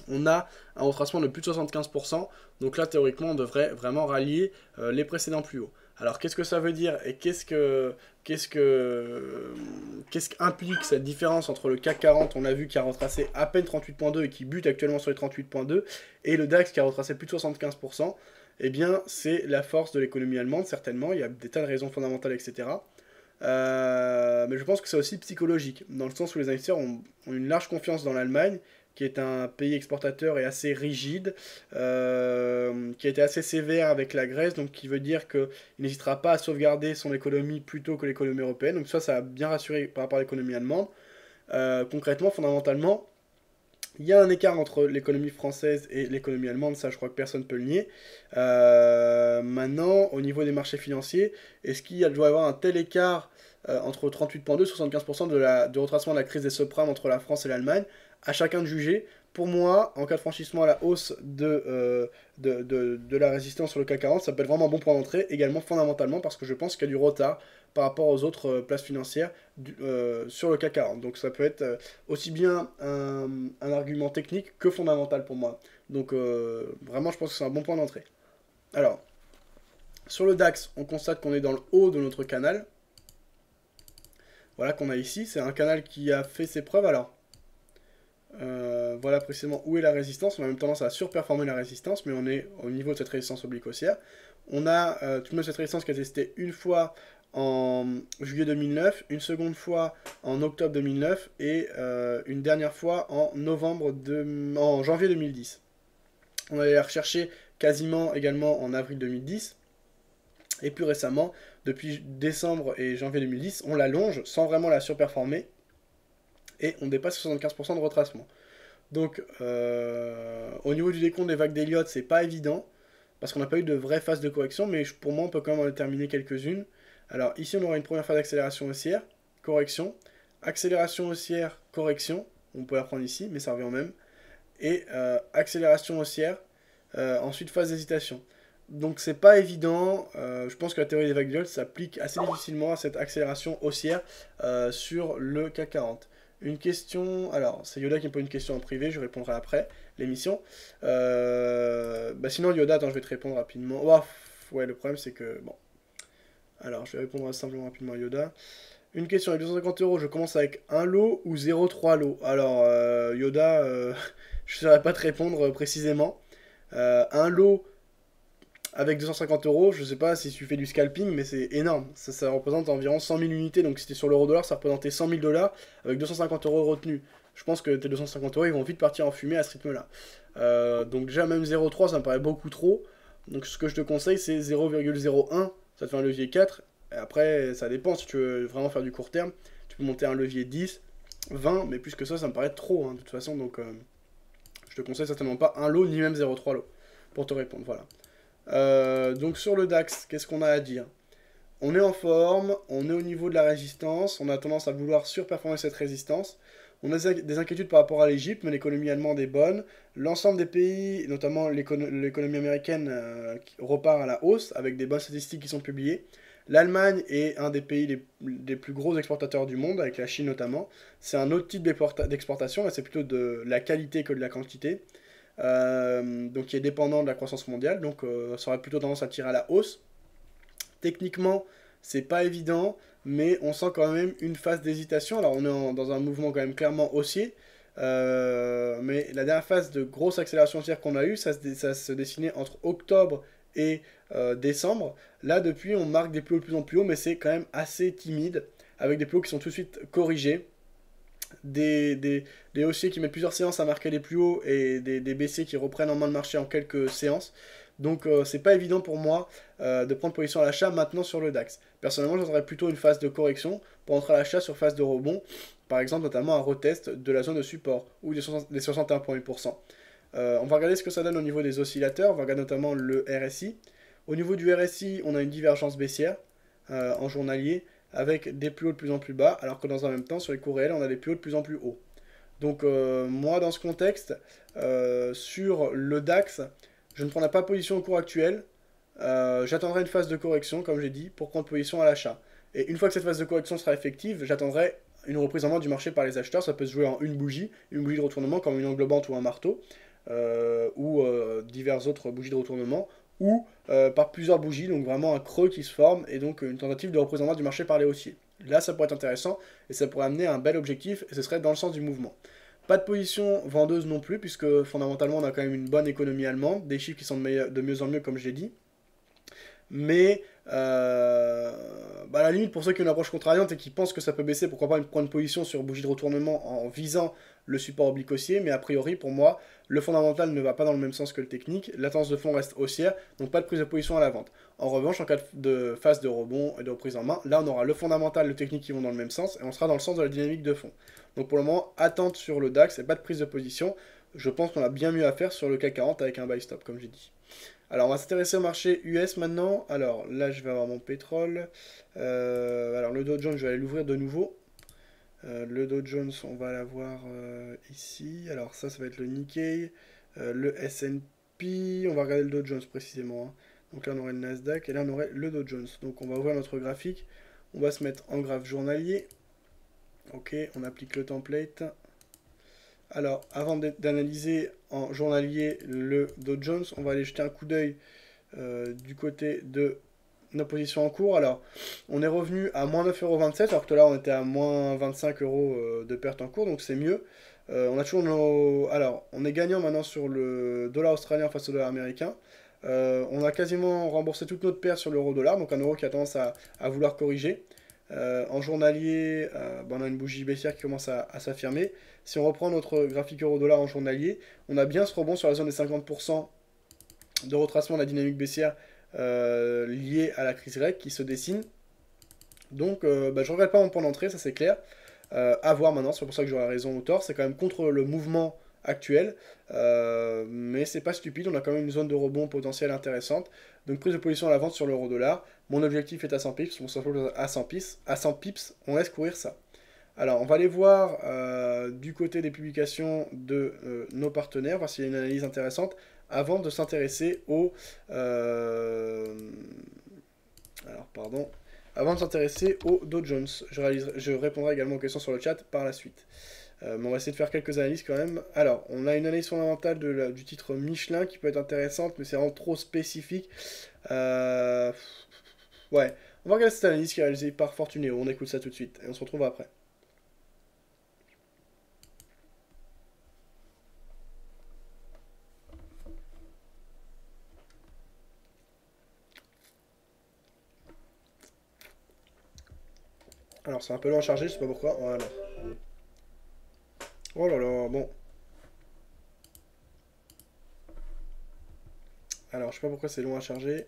on a un retracement de plus de 75%, donc là théoriquement on devrait vraiment rallier les précédents plus hauts. Alors qu'est-ce que ça veut dire et qu'est-ce qu'implique cette différence entre le CAC 40, on a vu qui a retracé à peine 38.2 et qui bute actuellement sur les 38.2, et le DAX qui a retracé plus de 75%, eh bien c'est la force de l'économie allemande certainement, il y a des tas de raisons fondamentales, etc. Mais je pense que c'est aussi psychologique, dans le sens où les investisseurs ont une large confiance dans l'Allemagne, qui est un pays exportateur et assez rigide, qui a été assez sévère avec la Grèce, donc qui veut dire qu'il n'hésitera pas à sauvegarder son économie plutôt que l'économie européenne. Donc ça a bien rassuré par rapport à l'économie allemande. Concrètement, fondamentalement, il y a un écart entre l'économie française et l'économie allemande, ça je crois que personne ne peut le nier. Maintenant, au niveau des marchés financiers, est-ce qu'il doit y avoir un tel écart entre 38.2 et 75% de retracement de la crise des subprimes entre la France et l'Allemagne? À chacun de juger. Pour moi, en cas de franchissement à la hausse de la résistance sur le CAC 40, ça peut être vraiment un bon point d'entrée, également fondamentalement parce que je pense qu'il y a du retard par rapport aux autres places financières sur le CAC 40. Donc ça peut être aussi bien un argument technique que fondamental pour moi. Donc vraiment, je pense que c'est un bon point d'entrée. Alors, sur le DAX, on constate qu'on est dans le haut de notre canal. Voilà qu'on a ici, c'est un canal qui a fait ses preuves. Alors, voilà précisément où est la résistance. On a même tendance à surperformer la résistance, mais on est au niveau de cette résistance oblique haussière. On a tout de même cette résistance qui a testé une fois en juillet 2009, une seconde fois en octobre 2009 et une dernière fois en janvier 2010. On allait la rechercher quasiment également en avril 2010. Et plus récemment, depuis décembre et janvier 2010, on l'allonge sans vraiment la surperformer. Et on dépasse 75% de retracement. Donc, au niveau du décompte des vagues d'Elliott, c'est pas évident, parce qu'on n'a pas eu de vraie phase de correction, mais pour moi, on peut quand même en déterminer quelques-unes. Alors, ici, on aura une première phase d'accélération haussière, correction, accélération haussière, correction, on peut la prendre ici, mais ça revient au même, et accélération haussière, ensuite phase d'hésitation. Donc, c'est pas évident, je pense que la théorie des vagues d'Elliott s'applique assez difficilement à cette accélération haussière sur le CAC 40. Une question, alors c'est Yoda qui me pose une question en privé, je répondrai après l'émission. Sinon Yoda, attends, je vais te répondre rapidement. Oh, ouais, le problème c'est que, bon. Alors, je vais répondre simplement rapidement à Yoda. Une question avec 250 euros, je commence avec un lot ou 0,3 lots? Alors, Yoda, je ne saurais pas te répondre précisément. Un lot avec 250 euros, je sais pas si tu fais du scalping, mais c'est énorme. Ça représente environ 100 000 unités, donc si c'était sur l'euro-dollar, ça représentait 100 000 dollars avec 250 euros retenus. Je pense que tes 250 euros, ils vont vite partir en fumée à ce rythme-là. Donc déjà, même 0,3, ça me paraît beaucoup trop. Donc ce que je te conseille, c'est 0,01, ça te fait un levier 4. Et après, ça dépend, si tu veux vraiment faire du court terme, tu peux monter un levier 10, 20, mais plus que ça me paraît trop, hein, de toute façon. Donc je te conseille certainement pas un lot, ni même 0,3 lot, pour te répondre, voilà. Donc sur le DAX, qu'est-ce qu'on a à dire? On est en forme, on est au niveau de la résistance, on a tendance à vouloir surperformer cette résistance. On a des inquiétudes par rapport à l'Égypte, mais l'économie allemande est bonne. L'ensemble des pays, notamment l'économie américaine, repart à la hausse, avec des bonnes statistiques qui sont publiées. L'Allemagne est un des pays les plus gros exportateurs du monde, avec la Chine notamment. C'est un autre type d'exportation, là c'est plutôt de la qualité que de la quantité. Donc qui est dépendant de la croissance mondiale, donc ça aurait plutôt tendance à tirer à la hausse. Techniquement, c'est pas évident, mais on sent quand même une phase d'hésitation. Alors on est dans un mouvement quand même clairement haussier, mais la dernière phase de grosse accélération haussière qu'on a eue, ça se dessinait entre octobre et décembre. Là, depuis, on marque des plus hauts de plus en plus haut, mais c'est quand même assez timide, avec des plus hauts qui sont tout de suite corrigés. Des haussiers qui mettent plusieurs séances à marquer les plus hauts et des baissiers qui reprennent en main le marché en quelques séances. Donc c'est pas évident pour moi de prendre position à l'achat maintenant sur le DAX. Personnellement, j'attendrais plutôt une phase de correction pour entrer à l'achat sur phase de rebond, par exemple notamment un retest de la zone de support ou des 61,8%. On va regarder ce que ça donne au niveau des oscillateurs, on va regarder notamment le RSI. Au niveau du RSI, on a une divergence baissière en journalier, avec des plus hauts de plus en plus bas, alors que dans un même temps, sur les cours réels, on a des plus hauts de plus en plus hauts. Donc moi, dans ce contexte, sur le DAX, je ne prendrai pas position au cours actuel. J'attendrai une phase de correction, comme j'ai dit, pour prendre position à l'achat. Et une fois que cette phase de correction sera effective, j'attendrai une reprise en main du marché par les acheteurs. Ça peut se jouer en une bougie de retournement, comme une englobante ou un marteau, ou diverses autres bougies de retournement, ou par plusieurs bougies, donc vraiment un creux qui se forme, et donc une tentative de reprise en main du marché par les haussiers. Là, ça pourrait être intéressant, et ça pourrait amener un bel objectif, et ce serait dans le sens du mouvement. Pas de position vendeuse non plus, puisque fondamentalement, on a quand même une bonne économie allemande, des chiffres qui sont de mieux en mieux, comme je l'ai dit. Mais, à la limite, pour ceux qui ont une approche contrariante et qui pensent que ça peut baisser, pourquoi pas prendre une position sur bougie de retournement en visant le support oblique haussier, mais a priori, pour moi, le fondamental ne va pas dans le même sens que le technique, la tendance de fond reste haussière, donc pas de prise de position à la vente. En revanche, en cas de phase de rebond et de reprise en main, là on aura le fondamental, le technique qui vont dans le même sens, et on sera dans le sens de la dynamique de fond. Donc pour le moment, attente sur le DAX et pas de prise de position. Je pense qu'on a bien mieux à faire sur le CAC 40 avec un buy stop, comme j'ai dit. Alors on va s'intéresser au marché US maintenant. Alors là je vais avoir mon pétrole. Alors le Dow Jones, je vais aller l'ouvrir de nouveau. Le Dow Jones, on va l'avoir ici. Alors ça va être le Nikkei. Le S&P, on va regarder le Dow Jones précisément. Hein. Donc là on aurait le Nasdaq et là on aurait le Dow Jones. Donc on va ouvrir notre graphique. On va se mettre en graphe journalier. Ok, on applique le template. Alors, avant d'analyser en journalier le Dow Jones, on va aller jeter un coup d'œil du côté de nos positions en cours. Alors, on est revenu à moins 9,27€, alors que là, on était à moins 25€ de perte en cours, donc c'est mieux. On a toujours nos... Alors, on est gagnant maintenant sur le dollar australien face au dollar américain. On a quasiment remboursé toute notre perte sur l'euro-dollar, donc un euro qui a tendance à vouloir corriger. En journalier, on a une bougie baissière qui commence à s'affirmer. Si on reprend notre graphique euro-dollar en journalier, on a bien ce rebond sur la zone des 50% de retracement de la dynamique baissière liée à la crise grecque qui se dessine. Donc je ne regrette pas mon point d'entrée, ça c'est clair. À voir maintenant, c'est pour ça que j'aurai raison ou tort. C'est quand même contre le mouvement actuel, mais c'est pas stupide, on a quand même une zone de rebond potentielle intéressante. Donc prise de position à la vente sur l'euro-dollar. Mon objectif est à 100 pips, on s'impose à 100 pips, on laisse courir ça. Alors on va aller voir du côté des publications de nos partenaires, voir s'il y a une analyse intéressante, avant de s'intéresser au... Avant de s'intéresser au Dow Jones. Je répondrai également aux questions sur le chat par la suite. Mais on va essayer de faire quelques analyses quand même. Alors, on a une analyse fondamentale du titre Michelin qui peut être intéressante, mais c'est vraiment trop spécifique. Ouais, On va regarder cette analyse qui est réalisée par Fortunéo. On écoute ça tout de suite et on se retrouve après. Alors c'est un peu long à charger, je sais pas pourquoi. Voilà. Oh là là, bon. Alors je sais pas pourquoi c'est long à charger.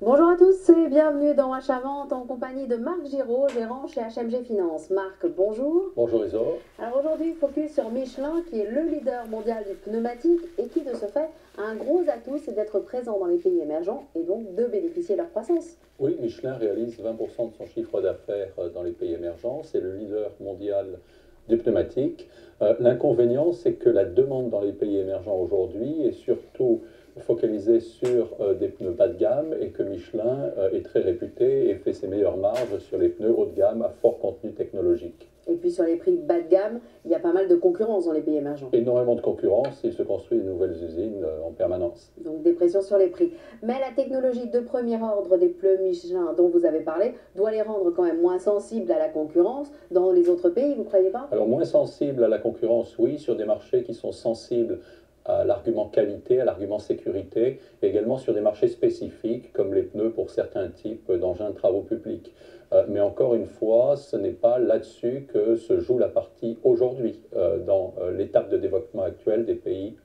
Bonjour à tous et bienvenue dans Achat-Vente en compagnie de Marc Giraud, gérant chez HMG Finance. Marc, bonjour. Bonjour Isor. Alors aujourd'hui, focus sur Michelin qui est le leader mondial du pneumatique et qui de ce fait a un gros atout, c'est d'être présent dans les pays émergents et donc de bénéficier de leur croissance. Oui, Michelin réalise 20% de son chiffre d'affaires dans les pays émergents, c'est le leader mondial du pneumatique. L'inconvénient, c'est que la demande dans les pays émergents aujourd'hui est surtout focalisée sur des pneus bas de gamme et que Michelin est très réputé et fait ses meilleures marges sur les pneus haut de gamme à fort contenu technologique. Et puis sur les prix bas de gamme, il y a pas mal de concurrence dans les pays émergents. Énormément de concurrence, il se construit de nouvelles usines en permanence. Donc des pressions sur les prix. Mais la technologie de premier ordre des pneus Michelin dont vous avez parlé doit les rendre quand même moins sensibles à la concurrence dans les autres pays, vous ne croyez pas? Alors moins sensibles à la concurrence, oui, sur des marchés qui sont sensibles à l'argument qualité, à l'argument sécurité, et également sur des marchés spécifiques comme les pneus pour certains types d'engins de travaux publics. Mais encore une fois, ce n'est pas là-dessus que se joue la partie aujourd'hui dans l'étape de développement actuelle des pays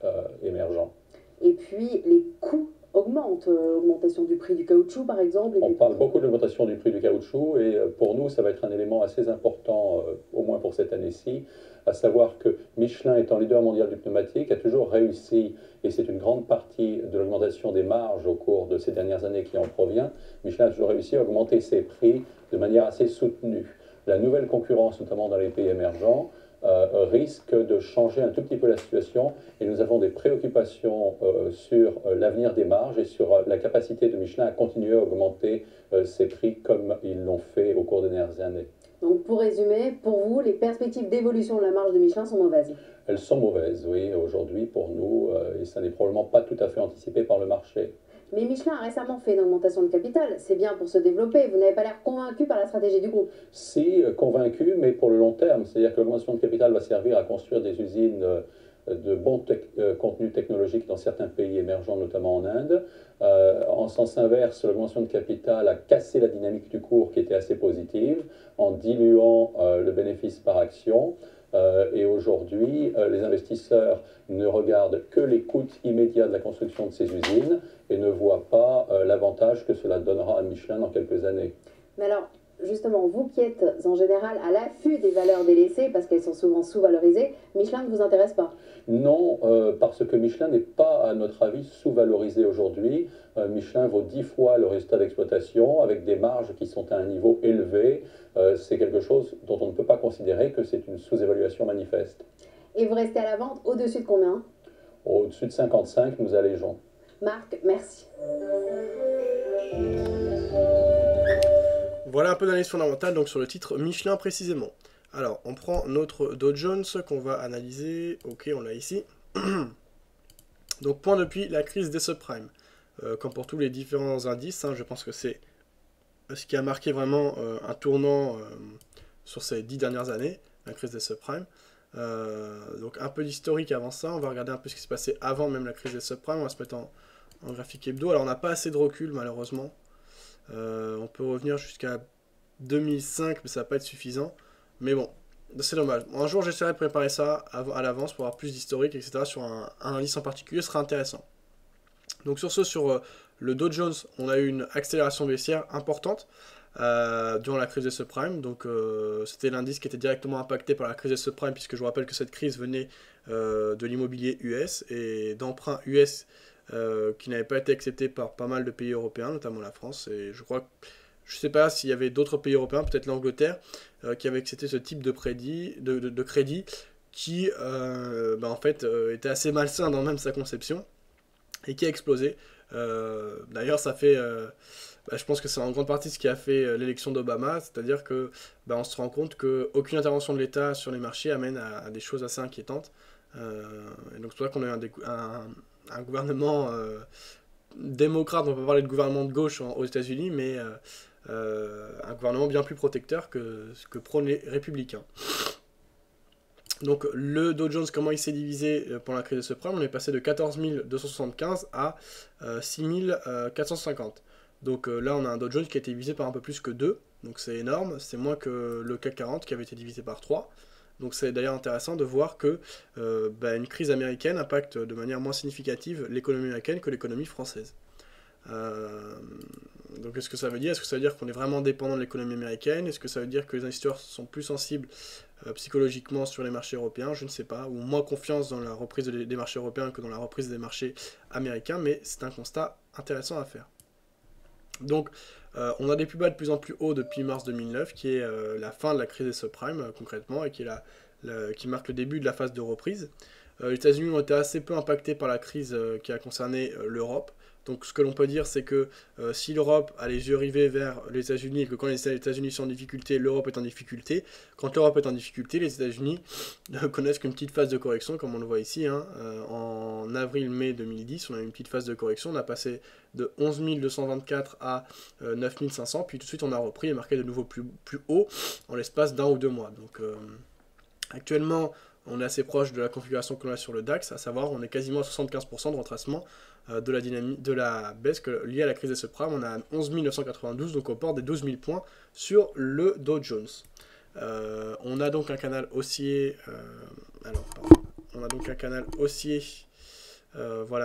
émergents. Et puis les coûts augmentent, augmentation du prix du caoutchouc par exemple. On parle beaucoup de l'augmentation du prix du caoutchouc et pour nous ça va être un élément assez important, au moins pour cette année-ci, à savoir que Michelin étant leader mondial du pneumatique a toujours réussi, et c'est une grande partie de l'augmentation des marges au cours de ces dernières années qui en provient, Michelin a toujours réussi à augmenter ses prix de manière assez soutenue. La nouvelle concurrence, notamment dans les pays émergents, risque de changer un tout petit peu la situation et nous avons des préoccupations sur l'avenir des marges et sur la capacité de Michelin à continuer à augmenter ses prix comme ils l'ont fait au cours des dernières années. Donc pour résumer, pour vous, les perspectives d'évolution de la marge de Michelin sont mauvaises? Elles sont mauvaises, oui, aujourd'hui pour nous, et ça n'est probablement pas tout à fait anticipé par le marché. Mais Michelin a récemment fait une augmentation de capital, c'est bien pour se développer, vous n'avez pas l'air convaincu par la stratégie du groupe. Si, convaincu, mais pour le long terme, c'est-à-dire que l'augmentation de capital va servir à construire des usines de bons contenus technologiques dans certains pays émergents, notamment en Inde. En sens inverse, l'augmentation de capital a cassé la dynamique du cours qui était assez positive en diluant le bénéfice par action. Et aujourd'hui, les investisseurs ne regardent que les coûts immédiats de la construction de ces usines et ne voient pas l'avantage que cela donnera à Michelin dans quelques années. Mais alors, justement, vous qui êtes en général à l'affût des valeurs délaissées, parce qu'elles sont souvent sous-valorisées, Michelin ne vous intéresse pas? Non, parce que Michelin n'est pas, à notre avis, sous-valorisé aujourd'hui. Michelin vaut 10 fois le résultat d'exploitation, avec des marges qui sont à un niveau élevé. C'est quelque chose dont on ne peut pas considérer que c'est une sous-évaluation manifeste. Et vous restez à la vente au-dessus de combien? Au-dessus de 55, nous allégeons. Marc, merci. Voilà un peu d'analyse fondamentale donc sur le titre Michelin précisément. Alors, on prend notre Dow Jones qu'on va analyser. Ok, on l'a ici. Donc, point depuis la crise des subprimes. Comme pour tous les différents indices, hein, je pense que c'est ce qui a marqué vraiment un tournant sur ces 10 dernières années, la crise des subprimes. Donc, un peu d'historique avant ça. On va regarder un peu ce qui s'est passé avant même la crise des subprimes. On va se mettre en graphique hebdo. Alors, on n'a pas assez de recul, malheureusement. On peut revenir jusqu'à 2005, mais ça va pas être suffisant. Mais bon, c'est dommage. Un jour, j'essaierai de préparer ça à l'avance pour avoir plus d'historique, etc. Sur un indice en particulier, ce sera intéressant. Donc sur ce, sur le Dow Jones, on a eu une accélération baissière importante durant la crise des subprimes. Donc c'était l'indice qui était directement impacté par la crise des subprimes, puisque je vous rappelle que cette crise venait de l'immobilier US et d'emprunts US qui n'avaient pas été acceptés par pas mal de pays européens, notamment la France. Et je crois que je ne sais pas s'il y avait d'autres pays européens, peut-être l'Angleterre, qui avaient accepté ce type de crédit qui, en fait, était assez malsain dans même sa conception et qui a explosé. D'ailleurs, ça fait je pense que c'est en grande partie ce qui a fait l'élection d'Obama, c'est-à-dire que on se rend compte qu'aucune intervention de l'État sur les marchés amène à des choses assez inquiétantes. Et donc c'est pour ça qu'on a eu un gouvernement démocrate, on peut parler de gouvernement de gauche aux États-Unis, mais un gouvernement bien plus protecteur que prônent les républicains. Donc le Dow Jones, comment il s'est divisé pendant la crise des subprimes? On est passé de 14 275 à 6 450. Donc là on a un Dow Jones qui a été divisé par un peu plus que 2, donc c'est énorme, c'est moins que le CAC 40 qui avait été divisé par 3. Donc c'est d'ailleurs intéressant de voir que une crise américaine impacte de manière moins significative l'économie américaine que l'économie française. Donc qu'est-ce que ça veut dire? Est-ce que ça veut dire qu'on est vraiment dépendant de l'économie américaine? Est-ce que ça veut dire que les investisseurs sont plus sensibles psychologiquement sur les marchés européens? Je ne sais pas, ou moins confiance dans la reprise des marchés européens que dans la reprise des marchés américains, mais c'est un constat intéressant à faire. Donc on a des plus bas de plus en plus hauts depuis mars 2009, qui est la fin de la crise des subprimes concrètement, et qui marque le début de la phase de reprise. Les États-Unis ont été assez peu impactés par la crise qui a concerné l'Europe. Donc ce que l'on peut dire, c'est que si l'Europe a les yeux rivés vers les États-Unis, et que quand les États-Unis sont en difficulté, l'Europe est en difficulté, quand l'Europe est en difficulté, les États-Unis ne connaissent qu'une petite phase de correction, comme on le voit ici. En avril-mai 2010, on a eu une petite phase de correction, on a passé de 11 224 à 9 500, puis tout de suite on a repris et marqué de nouveau plus haut en l'espace d'1 ou 2 mois. Donc actuellement, on est assez proche de la configuration qu'on a sur le DAX, à savoir on est quasiment à 75% de retracement de la baisse liée à la crise des subprimes. On a 11 992, donc au port des 12 000 points sur le Dow Jones. On a donc un canal haussier,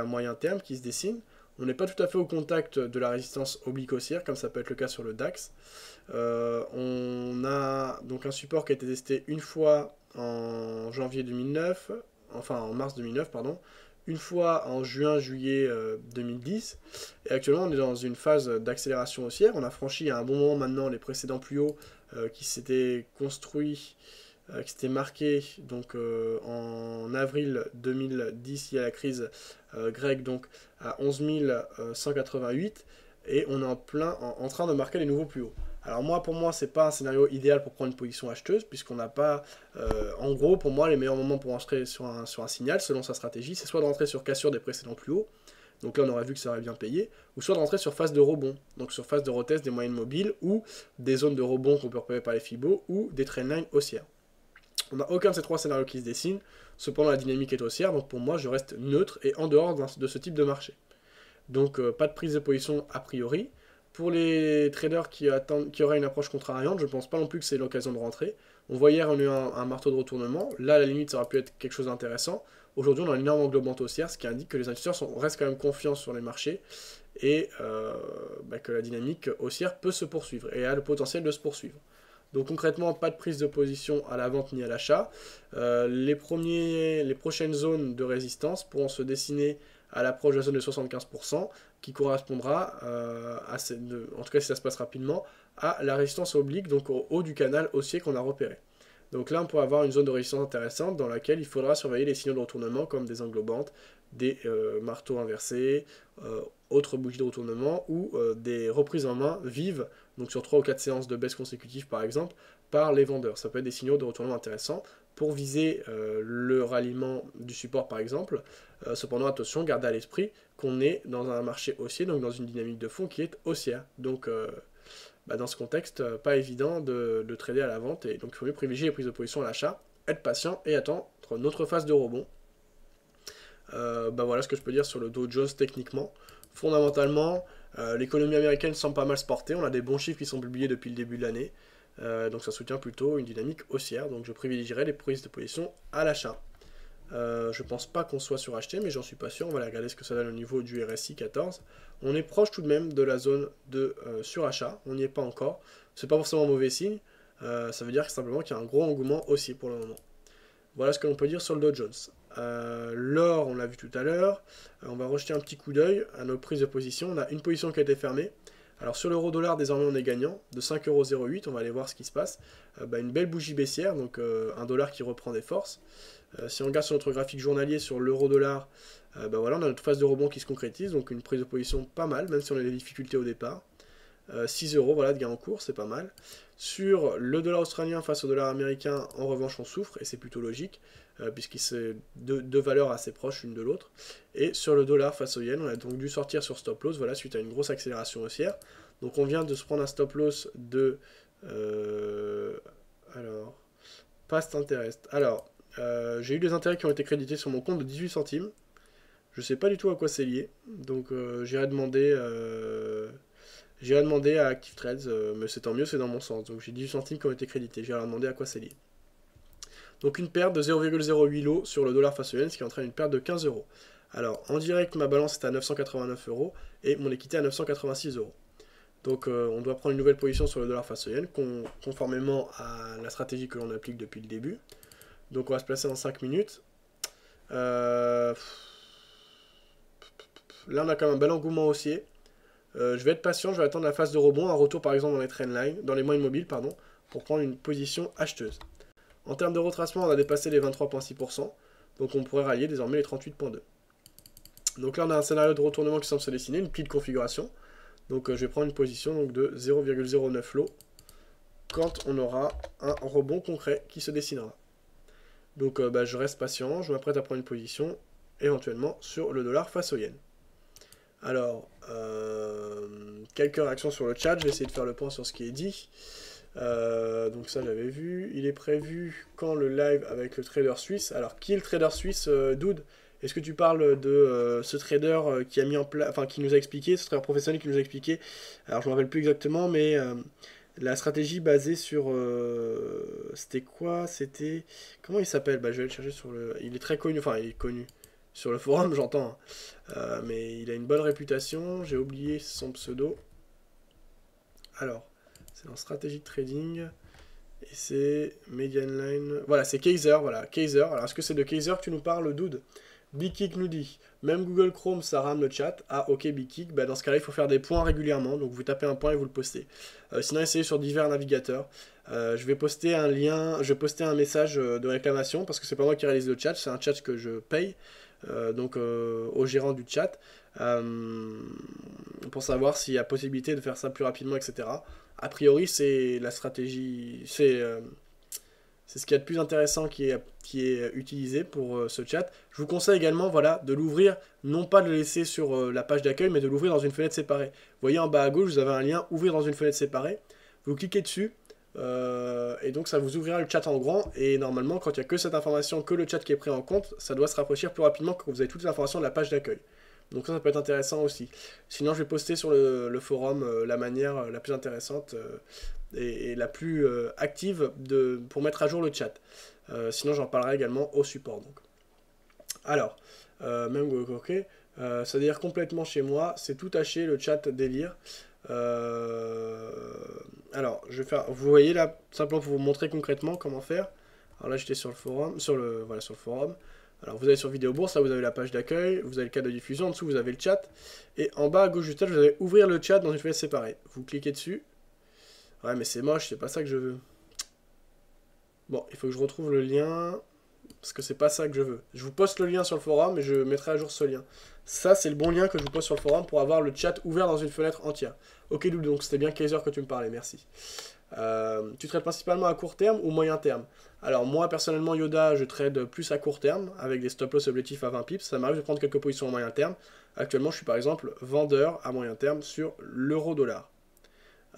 moyen terme qui se dessine. On n'est pas tout à fait au contact de la résistance oblique haussière, comme ça peut être le cas sur le DAX. On a donc un support qui a été testé une fois en mars 2009, une fois en juillet 2010, et actuellement on est dans une phase d'accélération haussière. On a franchi à un bon moment maintenant les précédents plus hauts qui s'étaient construits, qui s'étaient marqués donc, en avril 2010, il y a la crise grecque, donc à 11 188, et on est en train de marquer les nouveaux plus hauts. Alors pour moi, c'est pas un scénario idéal pour prendre une position acheteuse, puisqu'on n'a pas... en gros, pour moi, les meilleurs moments pour entrer sur un signal, selon sa stratégie, c'est soit de rentrer sur cassure des précédents plus hauts, donc là on aurait vu que ça aurait bien payé, ou soit de rentrer sur phase de rebond, donc sur phase de retest des moyennes mobiles, ou des zones de rebond qu'on peut repérer par les Fibo, ou des trendlines haussières. On n'a aucun de ces trois scénarios qui se dessinent, cependant la dynamique est haussière, donc pour moi je reste neutre et en dehors de ce type de marché. Donc pas de prise de position a priori. Pour les traders qui auraient une approche contrariante, je ne pense pas non plus que c'est l'occasion de rentrer. On voit hier, on a eu un marteau de retournement. Là, à la limite, ça aurait pu être quelque chose d'intéressant. Aujourd'hui, on a une énorme englobante haussière, ce qui indique que les investisseurs restent quand même confiants sur les marchés et que la dynamique haussière peut se poursuivre et a le potentiel de se poursuivre. Donc concrètement, pas de prise de position à la vente ni à l'achat. Les prochaines zones de résistance pourront se dessiner à l'approche de la zone de 75%, qui correspondra, en tout cas si ça se passe rapidement, à la résistance oblique, donc au haut du canal haussier qu'on a repéré. Donc là, on pourrait avoir une zone de résistance intéressante dans laquelle il faudra surveiller les signaux de retournement comme des englobantes, des marteaux inversés, autres bougies de retournement ou des reprises en main vives, donc sur 3 ou 4 séances de baisse consécutives par exemple, par les vendeurs. Ça peut être des signaux de retournement intéressants pour viser le ralliement du support par exemple. Cependant, attention, gardez à l'esprit qu'on est dans un marché haussier, donc dans une dynamique de fond qui est haussière. Donc dans ce contexte, pas évident de trader à la vente, et donc il faut mieux privilégier les prises de position à l'achat, être patient et attendre notre phase de rebond. Voilà ce que je peux dire sur le Dow Jones techniquement. Fondamentalement, l'économie américaine semble pas mal se porter, on a des bons chiffres qui sont publiés depuis le début de l'année, donc ça soutient plutôt une dynamique haussière, donc je privilégierai les prises de position à l'achat. Je pense pas qu'on soit suracheté, mais j'en suis pas sûr. On va aller regarder ce que ça donne au niveau du RSI 14. On est proche tout de même de la zone de surachat, on n'y est pas encore. C'est pas forcément mauvais signe, ça veut dire simplement qu'il y a un gros engouement haussier pour le moment. Voilà ce que l'on peut dire sur le Dow Jones. L'or, on l'a vu tout à l'heure, on va rejeter un petit coup d'œil à nos prises de position. On a une position qui a été fermée. Alors sur l'euro-dollar, désormais on est gagnant de 5,08€, on va aller voir ce qui se passe. Une belle bougie baissière, donc un dollar qui reprend des forces. Si on regarde sur notre graphique journalier sur l'euro-dollar, voilà, on a notre phase de rebond qui se concrétise, donc une prise de position pas mal, même si on a des difficultés au départ. 6 euros, voilà, de gain en cours, c'est pas mal. Sur le dollar australien face au dollar américain, en revanche, on souffre, et c'est plutôt logique, puisqu'ils sont deux valeurs assez proches l'une de l'autre. Et sur le dollar face au yen, on a donc dû sortir sur stop loss, voilà, suite à une grosse accélération haussière. Donc on vient de se prendre un stop loss de... alors, past interest. Alors, j'ai eu des intérêts qui ont été crédités sur mon compte de 18 centimes. Je sais pas du tout à quoi c'est lié, donc j'irai demander à ActiveTrades, mais c'est tant mieux, c'est dans mon sens. Donc j'ai 18 centimes qui ont été crédités, j'irai demander à quoi c'est lié. Donc une perte de 0,08 lots sur le dollar face au yen, ce qui entraîne une perte de 15 euros. Alors en direct, ma balance est à 989 euros et mon équité à 986 euros. Donc on doit prendre une nouvelle position sur le dollar face au yen, conformément à la stratégie que l'on applique depuis le début. Donc on va se placer en 5 minutes. Là, on a quand même un bel engouement haussier. Je vais être patient, je vais attendre la phase de rebond, un retour par exemple dans les trendlines, dans les moyennes mobiles, pardon, pour prendre une position acheteuse. En termes de retracement, on a dépassé les 23,6%, donc on pourrait rallier désormais les 38,2%. Donc là, on a un scénario de retournement qui semble se dessiner, une petite configuration. Donc je vais prendre une position donc, de 0,09 lot quand on aura un rebond concret qui se dessinera. Donc je reste patient, je m'apprête à prendre une position, éventuellement sur le dollar face au yen. Alors, quelques réactions sur le chat, je vais essayer de faire le point sur ce qui est dit. Donc ça j'avais vu, il est prévu quand le live avec le trader suisse. Alors qui est le trader suisse, Dude? Est-ce que tu parles de ce trader qui a mis en place, enfin qui nous a expliqué, ce trader professionnel qui nous a expliqué, alors je ne me rappelle plus exactement, mais la stratégie basée sur, c'était quoi? C'était, comment il s'appelle? Bah je vais le chercher sur le, il est très connu, enfin il est connu. Sur le forum, j'entends. Mais il a une bonne réputation. J'ai oublié son pseudo. Alors, c'est en stratégie de trading. Et c'est Median Line. Voilà, c'est Kaiser. Voilà, Kaiser. Alors, est-ce que c'est de Kaiser que tu nous parles, Dude? Big Kick nous dit, même Google Chrome, ça rame le chat. Ah, ok, Big Kick. Bah, dans ce cas-là, il faut faire des points régulièrement. Donc, vous tapez un point et vous le postez. Sinon, essayez sur divers navigateurs. Je vais poster un lien, je vais poster un message de réclamation parce que c'est pas moi qui réalise le chat, c'est un chat que je paye. Donc au gérant du chat pour savoir s'il y a possibilité de faire ça plus rapidement, etc. A priori, c'est la stratégie, c'est ce qu'il y a de plus intéressant qui est utilisé pour ce chat. Je vous conseille également voilà, de l'ouvrir, non pas de le laisser sur la page d'accueil, mais de l'ouvrir dans une fenêtre séparée. Vous voyez en bas à gauche, vous avez un lien ouvrir dans une fenêtre séparée. Vous cliquez dessus. Et donc ça vous ouvrira le chat en grand, et normalement quand il n'y a que cette information, que le chat qui est pris en compte, ça doit se rafraîchir plus rapidement quand vous avez toutes les informations de la page d'accueil. Donc ça peut être intéressant aussi. Sinon je vais poster sur le forum la manière la plus intéressante et la plus active pour mettre à jour le chat. Sinon j'en parlerai également au support. Donc. Alors, même ok, c'est-à-dire complètement chez moi, c'est tout taché, le chat délire. Alors, je vais faire. Vous voyez là, simplement pour vous montrer concrètement comment faire. Alors là, j'étais sur le forum, sur le forum. Alors, vous allez sur Vidéo Bourse, là, vous avez la page d'accueil, vous avez le cadre de diffusion, en dessous, vous avez le chat, et en bas à gauche du chat, vous allez ouvrir le chat dans une fenêtre séparée. Vous cliquez dessus. Ouais, mais c'est moche, c'est pas ça que je veux. Bon, il faut que je retrouve le lien, parce que c'est pas ça que je veux. Je vous poste le lien sur le forum, et je mettrai à jour ce lien. Ça, c'est le bon lien que je vous poste sur le forum pour avoir le chat ouvert dans une fenêtre entière. Ok, Doudou, donc c'était bien Kaiser que tu me parlais, merci. Tu trades principalement à court terme ou moyen terme? Alors moi, personnellement, Yoda, je trade plus à court terme, avec des stop-loss objectifs à 20 pips. Ça m'arrive de prendre quelques positions à moyen terme. Actuellement, je suis par exemple vendeur à moyen terme sur l'euro-dollar.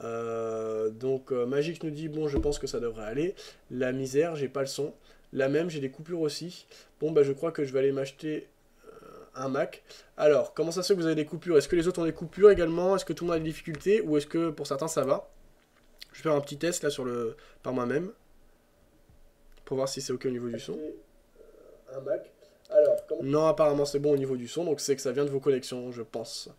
Donc Magic nous dit, bon, je pense que ça devrait aller. La misère, j'ai pas le son. La même, j'ai des coupures aussi. Bon, bah je crois que je vais aller m'acheter un Mac. Alors, comment ça se fait que vous avez des coupures? Est-ce que les autres ont des coupures également? Est-ce que tout le monde a des difficultés? Ou est-ce que pour certains ça va? Je vais faire un petit test là par moi-même. Pour voir si c'est ok au niveau du son. Un Mac. Alors, non, apparemment c'est bon au niveau du son, donc c'est que ça vient de vos connexions, je pense.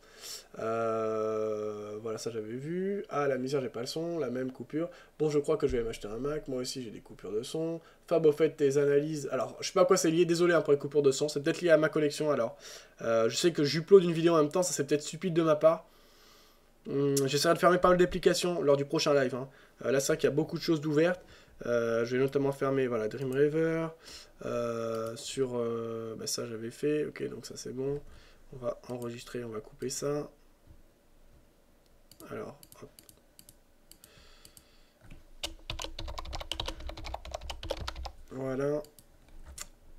Voilà, ça j'avais vu. Ah, la misère, j'ai pas le son, la même coupure. Bon, je crois que je vais m'acheter un Mac, moi aussi j'ai des coupures de son. Fab, au fait, tes analyses... Alors, je sais pas à quoi c'est lié, désolé pour les coupures de son, c'est peut-être lié à ma connexion alors. Je sais que j'upload une vidéo en même temps, ça c'est peut-être stupide de ma part. J'essaierai de fermer pas mal d'applications lors du prochain live. Hein. Là, c'est vrai qu'il y a beaucoup de choses d'ouvertes. Je vais notamment fermer voilà, Dreamweaver. Sur bah ça j'avais fait, ok, donc ça c'est bon. On va enregistrer, on va couper ça. Alors, hop, Voilà.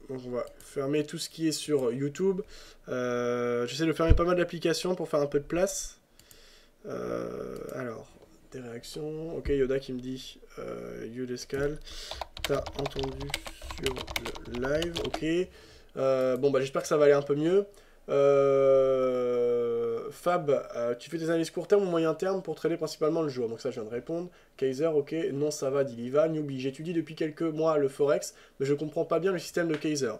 Donc on va fermer tout ce qui est sur YouTube. J'essaie de fermer pas mal d'applications pour faire un peu de place. Alors, des réactions. Ok, Yoda qui me dit Yudescal, t'as entendu sur le live. Ok. Bon, bah j'espère que ça va aller un peu mieux. Fab, tu fais des analyses court terme ou moyen terme pour trader principalement le jour? Donc ça je viens de répondre. Kaiser, ok, non ça va, dit Liva. Newbie, j'étudie depuis quelques mois le Forex, mais je comprends pas bien le système de Kaiser.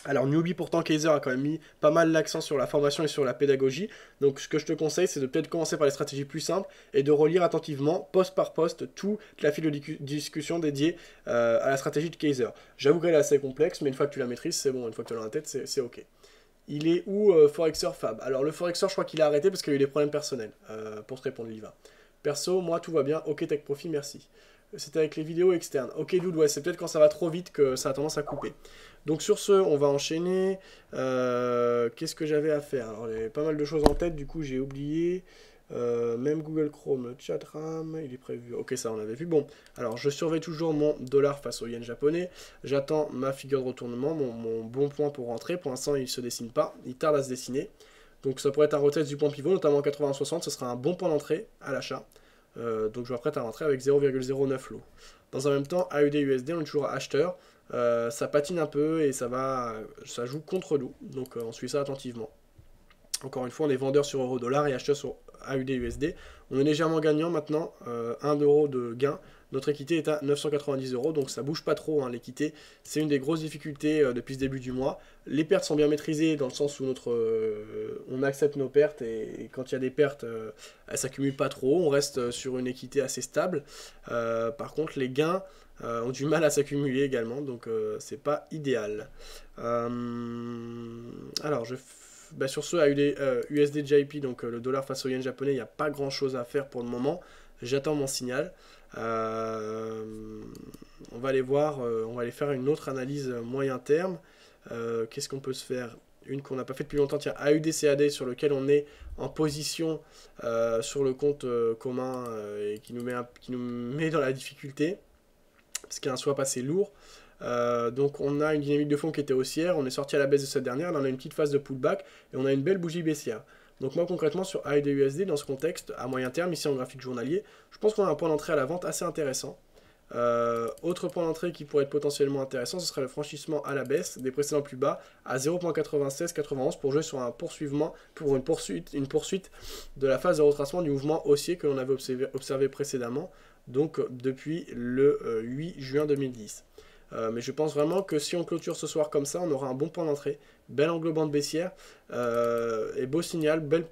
Alors Newbie, pourtant Kaiser a quand même mis pas mal l'accent sur la formation et sur la pédagogie. Donc ce que je te conseille, c'est de peut-être commencer par les stratégies plus simples et de relire attentivement, poste par poste, toute la file de discussion dédiée à la stratégie de Kaiser. J'avoue qu'elle est assez complexe, mais une fois que tu la maîtrises, c'est bon, une fois que tu l'as dans la tête, c'est ok. Il est où Forexer Fab? Alors le Forexer, je crois qu'il a arrêté parce qu'il y a eu des problèmes personnels, pour te répondre Liva. Perso, moi tout va bien, ok Tech Profit, merci. C'était avec les vidéos externes. Ok dude, ouais, c'est peut-être quand ça va trop vite que ça a tendance à couper. Donc sur ce, on va enchaîner. Qu'est-ce que j'avais à faire? Alors il y avait pas mal de choses en tête, du coup j'ai oublié. Même Google Chrome, le chat RAM, il est prévu. Ok, ça on avait vu. Bon, alors je surveille toujours mon dollar face au yen japonais. J'attends ma figure de retournement, mon bon point pour rentrer. Pour l'instant, il ne se dessine pas. Il tarde à se dessiner. Donc ça pourrait être un retest du point pivot, notamment en 80-60. Ce sera un bon point d'entrée à l'achat. Donc je m'apprête à rentrer avec 0,09 lot. Dans un même temps, AUD USD, on est toujours acheteur. Ça patine un peu et ça joue contre nous. Donc on suit ça attentivement. Encore une fois, on est vendeur sur euro-dollar et acheteur sur AUD USD. On est légèrement gagnant maintenant, 1 euro de gain. Notre équité est à 990 €, donc ça bouge pas trop, hein, l'équité. C'est une des grosses difficultés depuis ce début du mois. Les pertes sont bien maîtrisées dans le sens où on accepte nos pertes et quand il y a des pertes, elles s'accumulent pas trop. On reste sur une équité assez stable. Par contre, les gains ont du mal à s'accumuler également, donc c'est pas idéal. Alors, sur ce, USD JP, donc le dollar face au yen japonais, il n'y a pas grand chose à faire pour le moment. J'attends mon signal. On va aller voir, on va aller faire une autre analyse moyen terme. Qu'est-ce qu'on peut se faire? Une qu'on n'a pas fait depuis longtemps, tiens, AUD-CAD, sur lequel on est en position sur le compte commun et qui nous met dans la difficulté, parce qu'il y a un swap assez lourd. Donc on a une dynamique de fond qui était haussière, on est sorti à la baisse de cette dernière, là on a une petite phase de pullback et on a une belle bougie baissière. Donc moi concrètement sur AUD USD, dans ce contexte, à moyen terme, ici en graphique journalier, je pense qu'on a un point d'entrée à la vente assez intéressant. Autre point d'entrée qui pourrait être potentiellement intéressant, ce serait le franchissement à la baisse des précédents plus bas à 0.9691 pour jouer sur un poursuivement, pour une poursuite de la phase de retracement du mouvement haussier que l'on avait observé précédemment, donc depuis le 8 juin 2010. Mais je pense vraiment que si on clôture ce soir comme ça, on aura un bon point d'entrée, belle englobante baissière, et beau signal, belle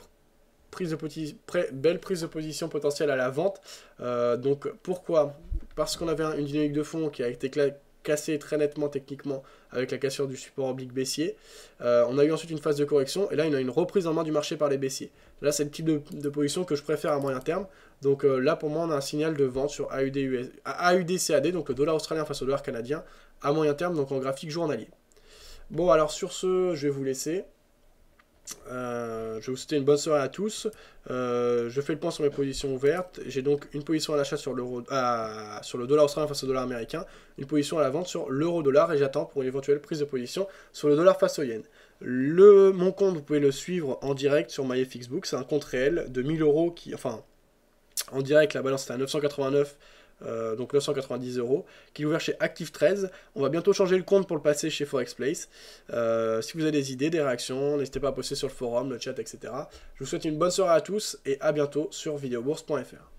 prise de position potentielle à la vente. Donc pourquoi? Parce qu'on avait une dynamique de fond qui a été cassée très nettement techniquement avec la cassure du support oblique baissier. On a eu ensuite une phase de correction et là on a une reprise en main du marché par les baissiers. Là c'est le type de position que je préfère à moyen terme. Donc là pour moi on a un signal de vente sur AUD-CAD, donc le dollar australien face au dollar canadien à moyen terme, donc en graphique journalier. Bon alors sur ce je vais vous laisser. Je vais vous souhaiter une bonne soirée à tous. Je fais le point sur mes positions ouvertes. J'ai donc une position à l'achat sur le dollar australien face au dollar américain, une position à la vente sur l'euro-dollar et j'attends pour une éventuelle prise de position sur le dollar face au yen. Mon compte, vous pouvez le suivre en direct sur MyFXBook. C'est un compte réel de 1000 € en direct, la balance est à 989. Donc 990 €, qui est ouvert chez Active13. On va bientôt changer le compte pour le passer chez ForexPlace. Si vous avez des idées, des réactions, n'hésitez pas à poster sur le forum, le chat, etc. Je vous souhaite une bonne soirée à tous et à bientôt sur videobourse.fr.